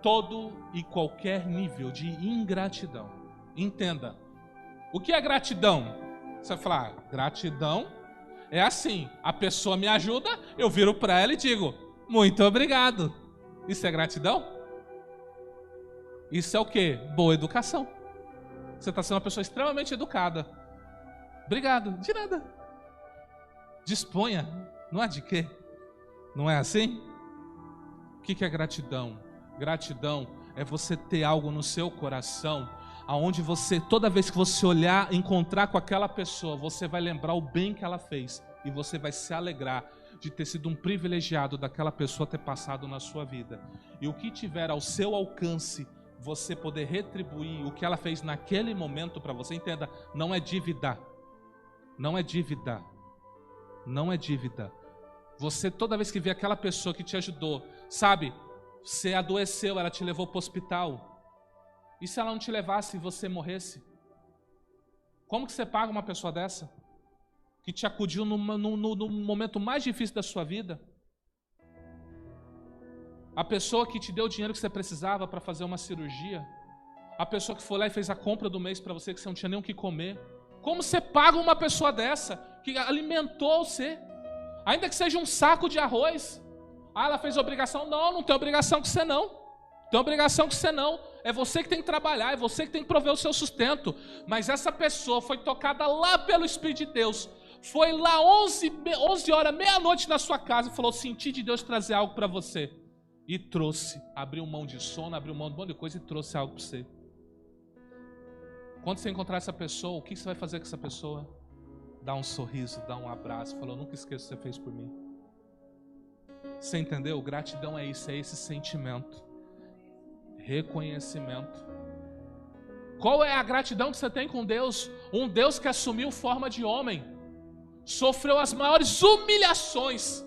Todo e qualquer nível de ingratidão. Entenda, o que é gratidão? Você vai falar, gratidão é assim, a pessoa me ajuda, eu viro para ela e digo, muito obrigado. Isso é gratidão? Isso é o quê? Boa educação. Você está sendo uma pessoa extremamente educada. Obrigado. De nada. Disponha. Não é de quê? Não é assim? O que é gratidão? Gratidão é você ter algo no seu coração, aonde você, toda vez que você olhar, encontrar com aquela pessoa, você vai lembrar o bem que ela fez e você vai se alegrar de ter sido um privilegiado daquela pessoa ter passado na sua vida. E o que tiver ao seu alcance, você poder retribuir o que ela fez naquele momento para você, entenda, não é dívida. Não é dívida. Não é dívida. Você, toda vez que vê aquela pessoa que te ajudou, sabe, você adoeceu, ela te levou para o hospital. E se ela não te levasse e você morresse? Como que você paga uma pessoa dessa? Que te acudiu no momento mais difícil da sua vida? A pessoa que te deu o dinheiro que você precisava para fazer uma cirurgia? A pessoa que foi lá e fez a compra do mês para você, que você não tinha nem o que comer? Como você paga uma pessoa dessa, que alimentou você? Ainda que seja um saco de arroz. Ah, ela fez obrigação? Não, não tem obrigação com você não. Tem obrigação com você não. É você que tem que trabalhar, é você que tem que prover o seu sustento. Mas essa pessoa foi tocada lá pelo Espírito de Deus. Foi lá 11 horas, meia-noite na sua casa e falou, senti de Deus trazer algo para você. E trouxe. Abriu mão de sono, abriu mão de um monte de coisa e trouxe algo para você. Quando você encontrar essa pessoa, o que você vai fazer com essa pessoa? Dá um sorriso, dá um abraço. Falou, nunca esqueço o que você fez por mim. Você entendeu? Gratidão é isso, é esse sentimento. Reconhecimento. Qual é a gratidão que você tem com Deus? Um Deus que assumiu forma de homem. Sofreu as maiores humilhações.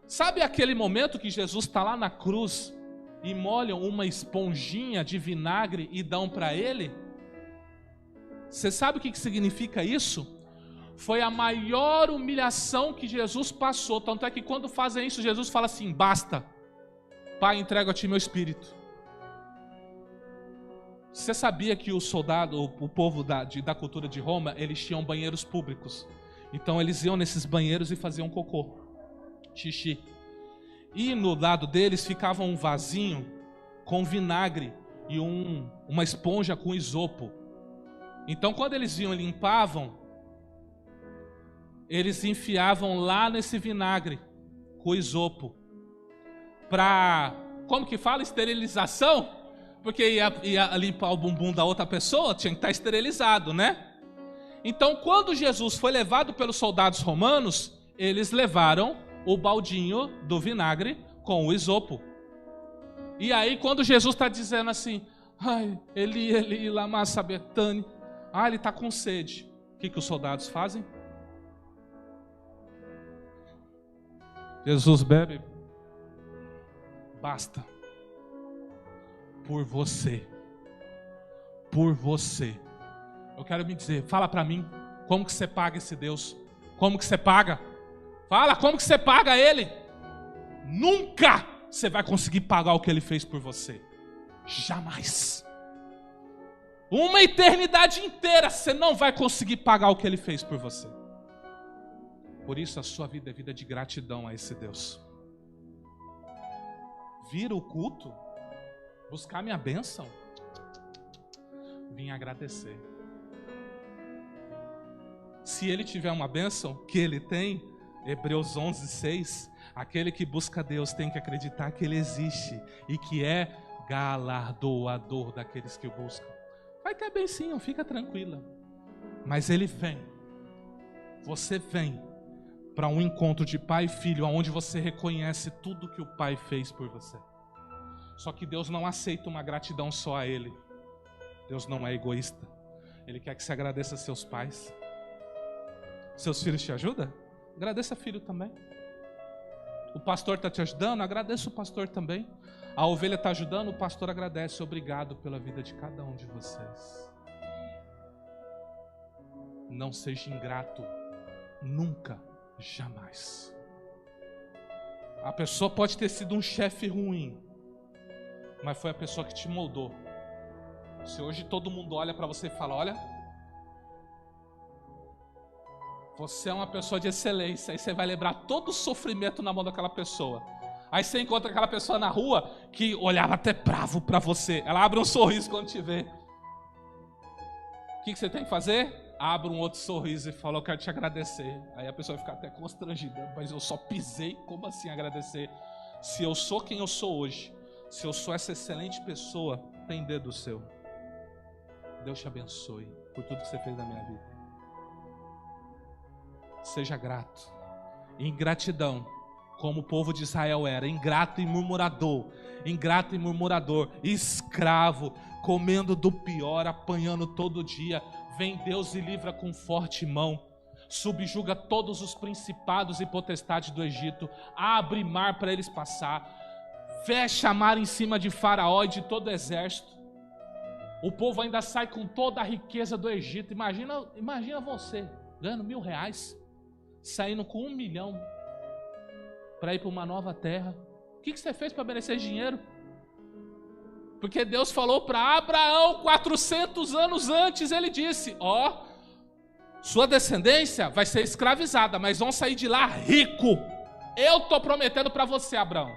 Sabe aquele momento que Jesus está lá na cruz e molham uma esponjinha de vinagre e dão para ele? Você sabe o que significa isso? Foi a maior humilhação que Jesus passou. Tanto é que quando fazem isso, Jesus fala assim, basta. Pai, entrego a ti meu espírito. Você sabia que o soldado, o povo da cultura de Roma, eles tinham banheiros públicos. Então eles iam nesses banheiros e faziam cocô, xixi. E no lado deles ficava um vasinho com vinagre e uma esponja com isopo. Então quando eles iam e limpavam, eles enfiavam lá nesse vinagre com isopo. Para, como que fala? Esterilização? Porque ia limpar o bumbum da outra pessoa, tinha que estar esterilizado, né? Então, quando Jesus foi levado pelos soldados romanos, eles levaram o baldinho do vinagre com o isopo. E aí, quando Jesus está dizendo assim, ai, Eli, lama sabachthani, ele está com sede. O que os soldados fazem? Jesus bebe. Basta. Por você. Por você. Eu quero me dizer, fala para mim, como que você paga esse Deus? Como que você paga? Fala, como que você paga Ele? Nunca você vai conseguir pagar o que Ele fez por você. Jamais. Uma eternidade inteira você não vai conseguir pagar o que Ele fez por você. Por isso a sua vida é vida de gratidão a esse Deus. Vir o culto, buscar minha bênção, vim agradecer. Se ele tiver uma bênção, que ele tem, Hebreus 11:6, aquele que busca Deus tem que acreditar que Ele existe e que é galardoador daqueles que o buscam. Vai ter bencinho, fica tranquila. Mas Ele vem, você vem para um encontro de pai e filho, onde você reconhece tudo que o Pai fez por você. Só que Deus não aceita uma gratidão só a Ele. Deus não é egoísta. Ele quer que você agradeça a seus pais. Seus filhos te ajudam? Agradeça filho também. O pastor está te ajudando? Agradeça o pastor também. A ovelha está ajudando? O pastor agradece. Obrigado pela vida de cada um de vocês. Não seja ingrato. Nunca. Jamais. A pessoa pode ter sido um chefe ruim, mas foi a pessoa que te moldou. Se hoje todo mundo olha para você e fala, olha, você é uma pessoa de excelência, aí você vai lembrar todo o sofrimento na mão daquela pessoa. Aí você encontra aquela pessoa na rua que olhava até bravo para você. Ela abre um sorriso quando te vê. que você tem que fazer? Abra um outro sorriso e fala, eu quero te agradecer. Aí a pessoa vai ficar até constrangida, mas eu só pisei, como assim agradecer? Se eu sou quem eu sou hoje, se eu sou essa excelente pessoa, tem dedo seu. Deus te abençoe por tudo que você fez na minha vida. Seja grato. Ingratidão, como o povo de Israel era, ingrato e murmurador, escravo, comendo do pior, apanhando todo dia. Vem Deus e livra com forte mão, subjuga todos os principados e potestades do Egito, abre mar para eles passar, fecha mar em cima de Faraó e de todo o exército. O povo ainda sai com toda a riqueza do Egito. Imagina você ganhando R$1.000, saindo com 1 milhão para ir para uma nova terra. O que você fez para merecer dinheiro? Porque Deus falou para Abraão 400 anos antes, ele disse, sua descendência vai ser escravizada, mas vão sair de lá rico. Eu estou prometendo para você, Abraão.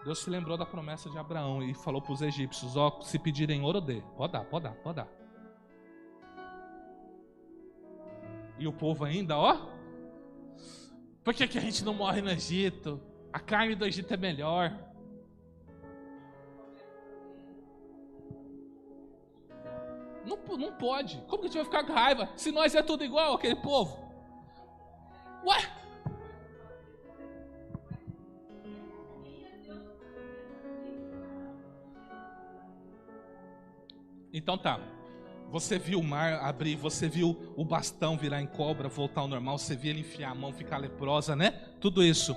Deus se lembrou da promessa de Abraão e falou para os egípcios, se pedirem ouro, dê. Pode dar. E o povo ainda, por que a gente não morre no Egito? A carne do Egito é melhor. Não pode. Como que a gente vai ficar com raiva se nós é tudo igual aquele povo? Ué? Então tá. Você viu o mar abrir, você viu o bastão virar em cobra, voltar ao normal, você viu ele enfiar a mão, ficar leprosa, né? Tudo isso.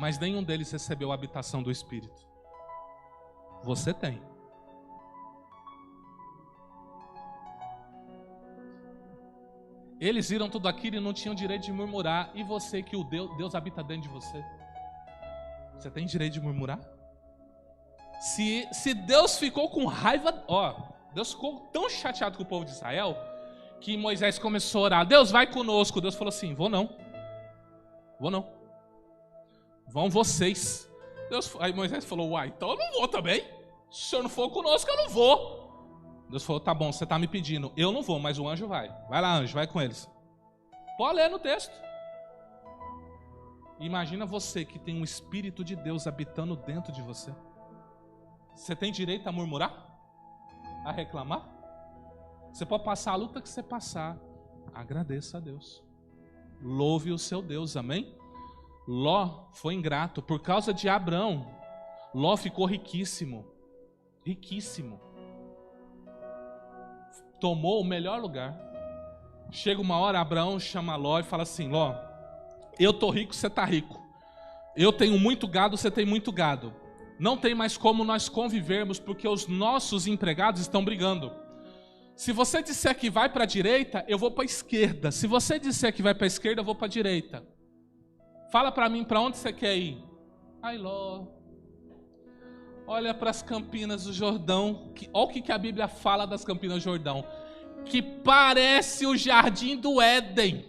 Mas nenhum deles recebeu a habitação do Espírito. Você tem. Eles viram tudo aquilo e não tinham direito de murmurar. E você, que Deus habita dentro de você, você tem direito de murmurar? Se Deus ficou com raiva, Deus ficou tão chateado com o povo de Israel, que Moisés começou a orar, Deus vai conosco. Deus falou assim, vou não. Vão vocês. Aí Moisés falou, então eu não vou também. Se o senhor não for conosco, eu não vou. Deus falou, tá bom, você está me pedindo, eu não vou, mas o anjo vai. Vai lá, anjo, vai com eles. Pode ler no texto. Imagina você que tem um Espírito de Deus habitando dentro de você. Você tem direito a murmurar? A reclamar? Você pode passar a luta que você passar. Agradeça a Deus. Louve o seu Deus, amém? Ló foi ingrato. Por causa de Abraão, Ló ficou riquíssimo. Tomou o melhor lugar. Chega uma hora, Abraão chama Ló e fala assim, Ló, eu tô rico, você tá rico. Eu tenho muito gado, você tem muito gado. Não tem mais como nós convivermos, porque os nossos empregados estão brigando. Se você disser que vai para a direita, eu vou para a esquerda. Se você disser que vai para a esquerda, eu vou para a direita. Fala para mim, para onde você quer ir? Ai, Ló, olha para as Campinas do Jordão. Olha o que a Bíblia fala das Campinas do Jordão. Que parece o jardim do Éden.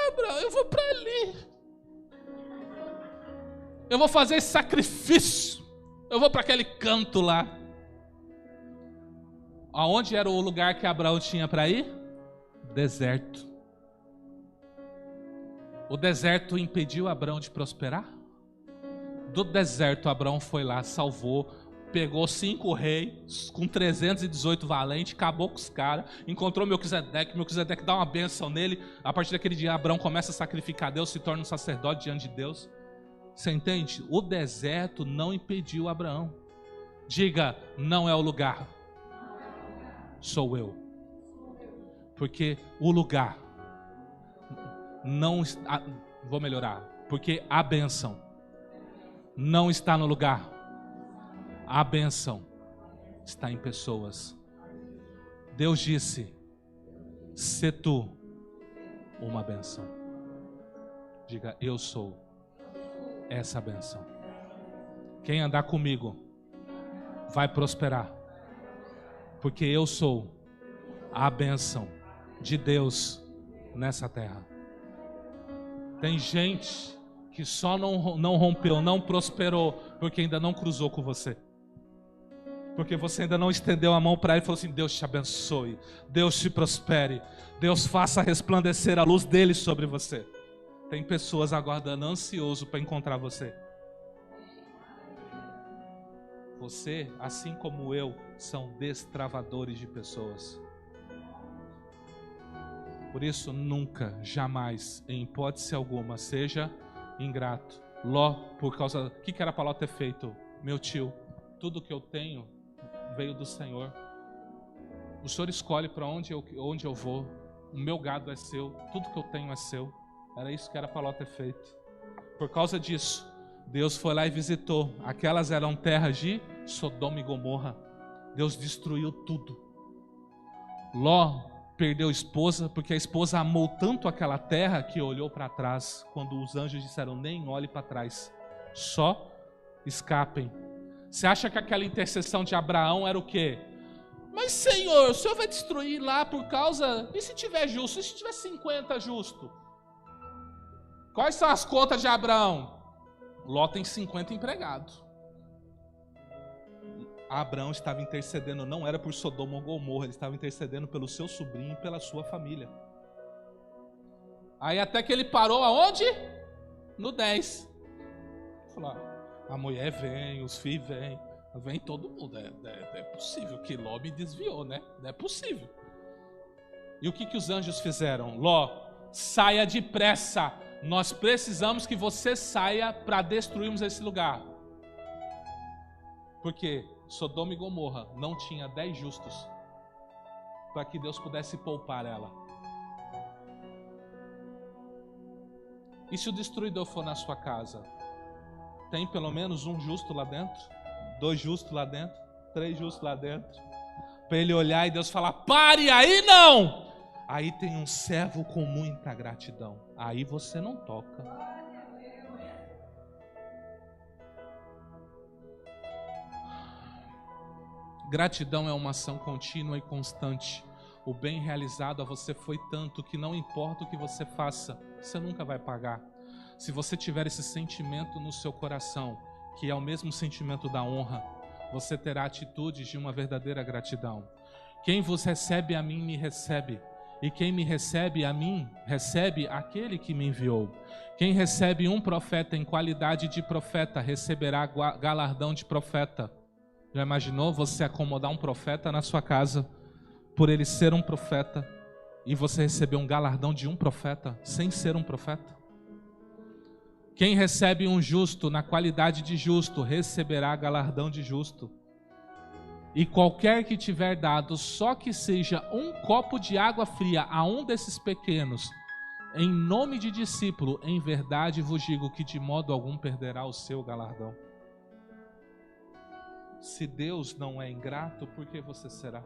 Abraão, eu vou para ali. Eu vou fazer esse sacrifício. Eu vou para aquele canto lá. Aonde era o lugar que Abraão tinha para ir? Deserto. O deserto impediu Abraão de prosperar? Do deserto, Abraão foi lá, salvou, pegou 5 reis com 318 valentes, acabou com os caras, encontrou Melquisedeque dá uma bênção nele. A partir daquele dia, Abraão começa a sacrificar a Deus, se torna um sacerdote diante de Deus. Você entende? O deserto não impediu Abraão. Diga, não é o lugar. Sou eu. Porque o lugar não está... Vou melhorar. Porque a bênção não está no lugar. A bênção está em pessoas. Deus disse, se tu uma bênção. Diga, eu sou essa bênção. Quem andar comigo vai prosperar. Porque eu sou a bênção de Deus nessa terra. Tem gente que só não rompeu, não prosperou, porque ainda não cruzou com você. Porque você ainda não estendeu a mão para ele e falou assim: Deus te abençoe, Deus te prospere, Deus faça resplandecer a luz dele sobre você. Tem pessoas aguardando ansioso para encontrar você. Você, assim como eu, são destravadores de pessoas. Por isso, nunca, jamais, em hipótese alguma, seja ingrato. Ló, por causa... O que era para Ló ter feito? Meu tio, tudo que eu tenho veio do Senhor. O Senhor escolhe para onde eu vou. O meu gado é seu, tudo que eu tenho é seu. Era isso que era para Ló ter feito. Por causa disso, Deus foi lá e visitou. Aquelas eram terras de Sodoma e Gomorra. Deus destruiu tudo. Ló perdeu a esposa, porque a esposa amou tanto aquela terra que olhou para trás, quando os anjos disseram: nem olhe para trás, só escapem. Você acha que aquela intercessão de Abraão era o quê? Mas Senhor, o Senhor vai destruir lá por causa... E se tiver justo? E se tiver 50 justo? Quais são as contas de Abraão? Ló tem 50 empregados. Abraão estava intercedendo, não era por Sodoma ou Gomorra, ele estava intercedendo pelo seu sobrinho e pela sua família. Aí até que ele parou aonde? No 10. Falou: a mulher vem, os filhos vem todo mundo. É possível que Ló me desviou, né? Não é possível. E o que os anjos fizeram? Ló, saia depressa. Nós precisamos que você saia para destruirmos esse lugar. Porque Sodoma e Gomorra não tinha 10 justos para que Deus pudesse poupar ela. E se o destruidor for na sua casa? Tem pelo menos um justo lá dentro? 2 justos lá dentro? 3 justos lá dentro? Para ele olhar e Deus falar: pare aí não! Aí tem um servo com muita gratidão. Aí você não toca. Gratidão é uma ação contínua e constante. O bem realizado a você foi tanto que não importa o que você faça, você nunca vai pagar. Se você tiver esse sentimento no seu coração, que é o mesmo sentimento da honra, você terá atitudes de uma verdadeira gratidão. Quem vos recebe a mim, me recebe. E quem me recebe a mim, recebe aquele que me enviou. Quem recebe um profeta em qualidade de profeta, receberá galardão de profeta. Já imaginou você acomodar um profeta na sua casa, por ele ser um profeta, e você receber um galardão de um profeta, sem ser um profeta? Quem recebe um justo na qualidade de justo, receberá galardão de justo. E qualquer que tiver dado, só que seja um copo de água fria a um desses pequenos, em nome de discípulo, em verdade vos digo que de modo algum perderá o seu galardão. Se Deus não é ingrato, por que você será?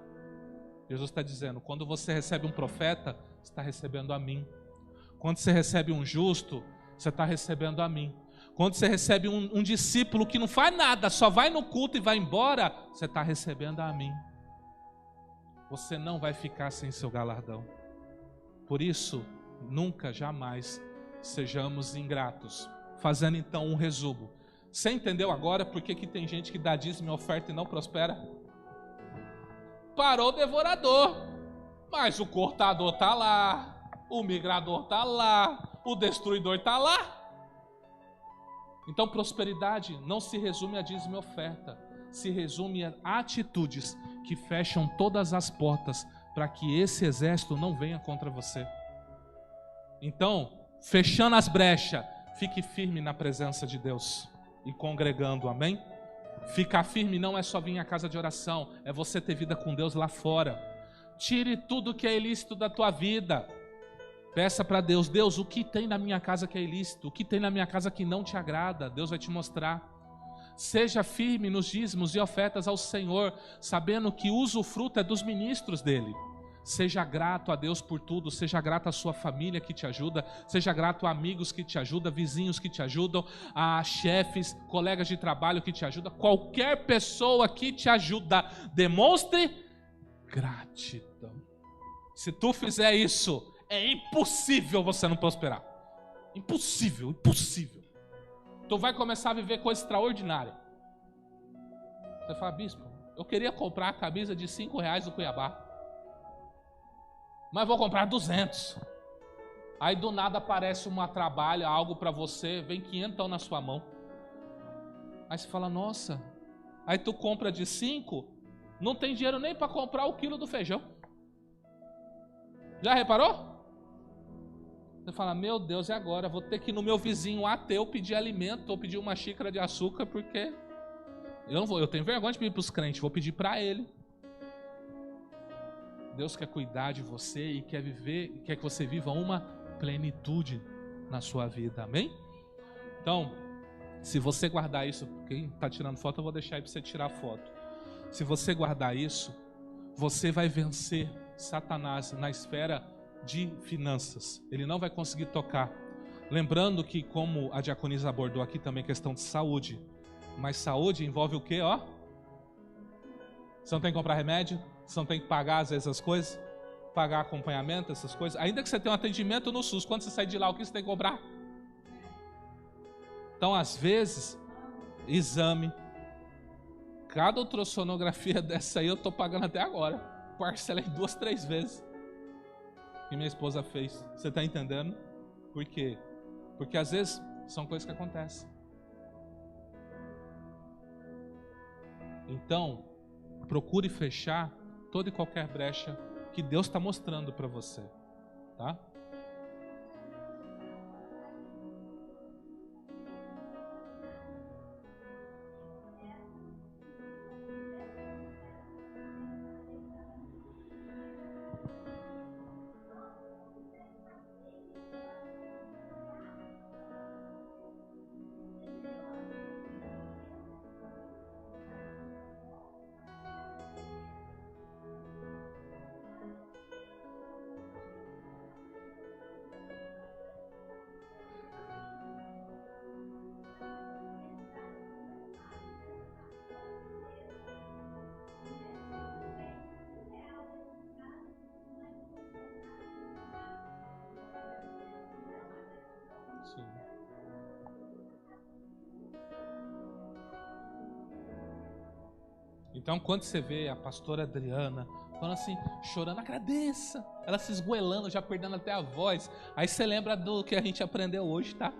Jesus está dizendo: quando você recebe um profeta, você está recebendo a mim. Quando você recebe um justo, você está recebendo a mim. Quando você recebe um discípulo que não faz nada, só vai no culto e vai embora, você está recebendo a mim. Você não vai ficar sem seu galardão. Por isso, nunca, jamais sejamos ingratos. Fazendo então um resumo. Você entendeu agora por que tem gente que dá dízimo e oferta e não prospera? Parou o devorador, mas o cortador está lá, o migrador está lá, o destruidor está lá. Então prosperidade não se resume a dízimo e oferta, se resume a atitudes que fecham todas as portas para que esse exército não venha contra você. Então, fechando as brechas, fique firme na presença de Deus e congregando, amém? Ficar firme não é só vir à casa de oração, é você ter vida com Deus lá fora. Tire tudo que é ilícito da tua vida. Peça para Deus: Deus, o que tem na minha casa que é ilícito? O que tem na minha casa que não te agrada? Deus vai te mostrar. Seja firme nos dízimos e ofertas ao Senhor, sabendo que o usufruto é dos ministros dele. Seja grato a Deus por tudo, seja grato à sua família que te ajuda, seja grato a amigos que te ajudam, vizinhos que te ajudam, a chefes, colegas de trabalho que te ajudam, qualquer pessoa que te ajuda, demonstre gratidão. Se tu fizer isso, é impossível você não prosperar. Impossível, impossível. Tu vai começar a viver coisa extraordinária. Você fala: bispo, Eu queria comprar a camisa de R$5 do Cuiabá, mas vou comprar 200. Aí do nada aparece uma trabalha, algo para você, vem 500 na sua mão. Aí você fala, nossa. Aí tu compra de 5, não tem dinheiro nem para comprar o quilo do feijão. Já reparou? Você fala, meu Deus, e agora? Vou ter que ir no meu vizinho ateu pedir alimento ou pedir uma xícara de açúcar, porque eu tenho vergonha de pedir para os crentes, vou pedir para ele. Deus quer cuidar de você e quer que você viva uma plenitude na sua vida, amém? Então, se você guardar isso, quem está tirando foto, eu vou deixar aí para você tirar foto. Se você guardar isso, você vai vencer Satanás na esfera de finanças. Ele não vai conseguir tocar. Lembrando que, como a diaconisa abordou aqui também, questão de saúde. Mas saúde envolve o quê, ó? Você não tem que comprar remédio? Você não tem que pagar às vezes as coisas? Pagar acompanhamento, essas coisas? Ainda que você tenha um atendimento no SUS, quando você sai de lá, o que você tem que comprar? Então, às vezes, exame. Cada ultrassonografia dessa aí eu estou pagando até agora. Parcelei 2, 3 vezes. Que minha esposa fez. Você está entendendo? Por quê? Porque às vezes são coisas que acontecem. Então, procure fechar toda e qualquer brecha que Deus está mostrando para você. Tá? Sim. Então, quando você vê a pastora Adriana falando assim, chorando, agradeça, ela se esgoelando, já perdendo até a voz, aí você lembra do que a gente aprendeu hoje, tá?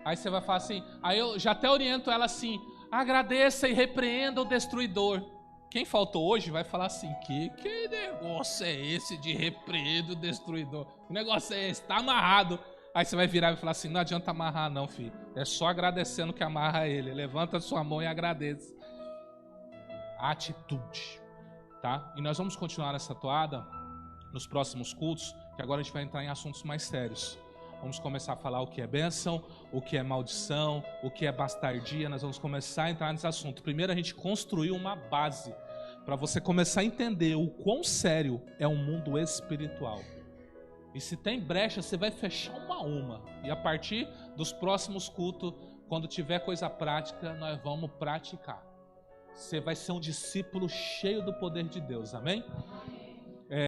Aí você vai falar assim, aí eu já até oriento ela assim, agradeça e repreenda o destruidor. Quem faltou hoje vai falar assim, que negócio é esse de repreenda o destruidor? Que negócio é esse? Tá amarrado. Aí você vai virar e falar assim, não adianta amarrar não, filho. É só agradecendo que amarra ele. Levanta a sua mão e agradeça. Atitude, tá? E nós vamos continuar nessa toada nos próximos cultos, que agora a gente vai entrar em assuntos mais sérios. Vamos começar a falar o que é bênção, o que é maldição, o que é bastardia. Nós vamos começar a entrar nesse assunto. Primeiro a gente construiu uma base para você começar a entender o quão sério é o mundo espiritual. E se tem brecha, você vai fechar uma a uma. E a partir dos próximos cultos, quando tiver coisa prática, nós vamos praticar. Você vai ser um discípulo cheio do poder de Deus, amém?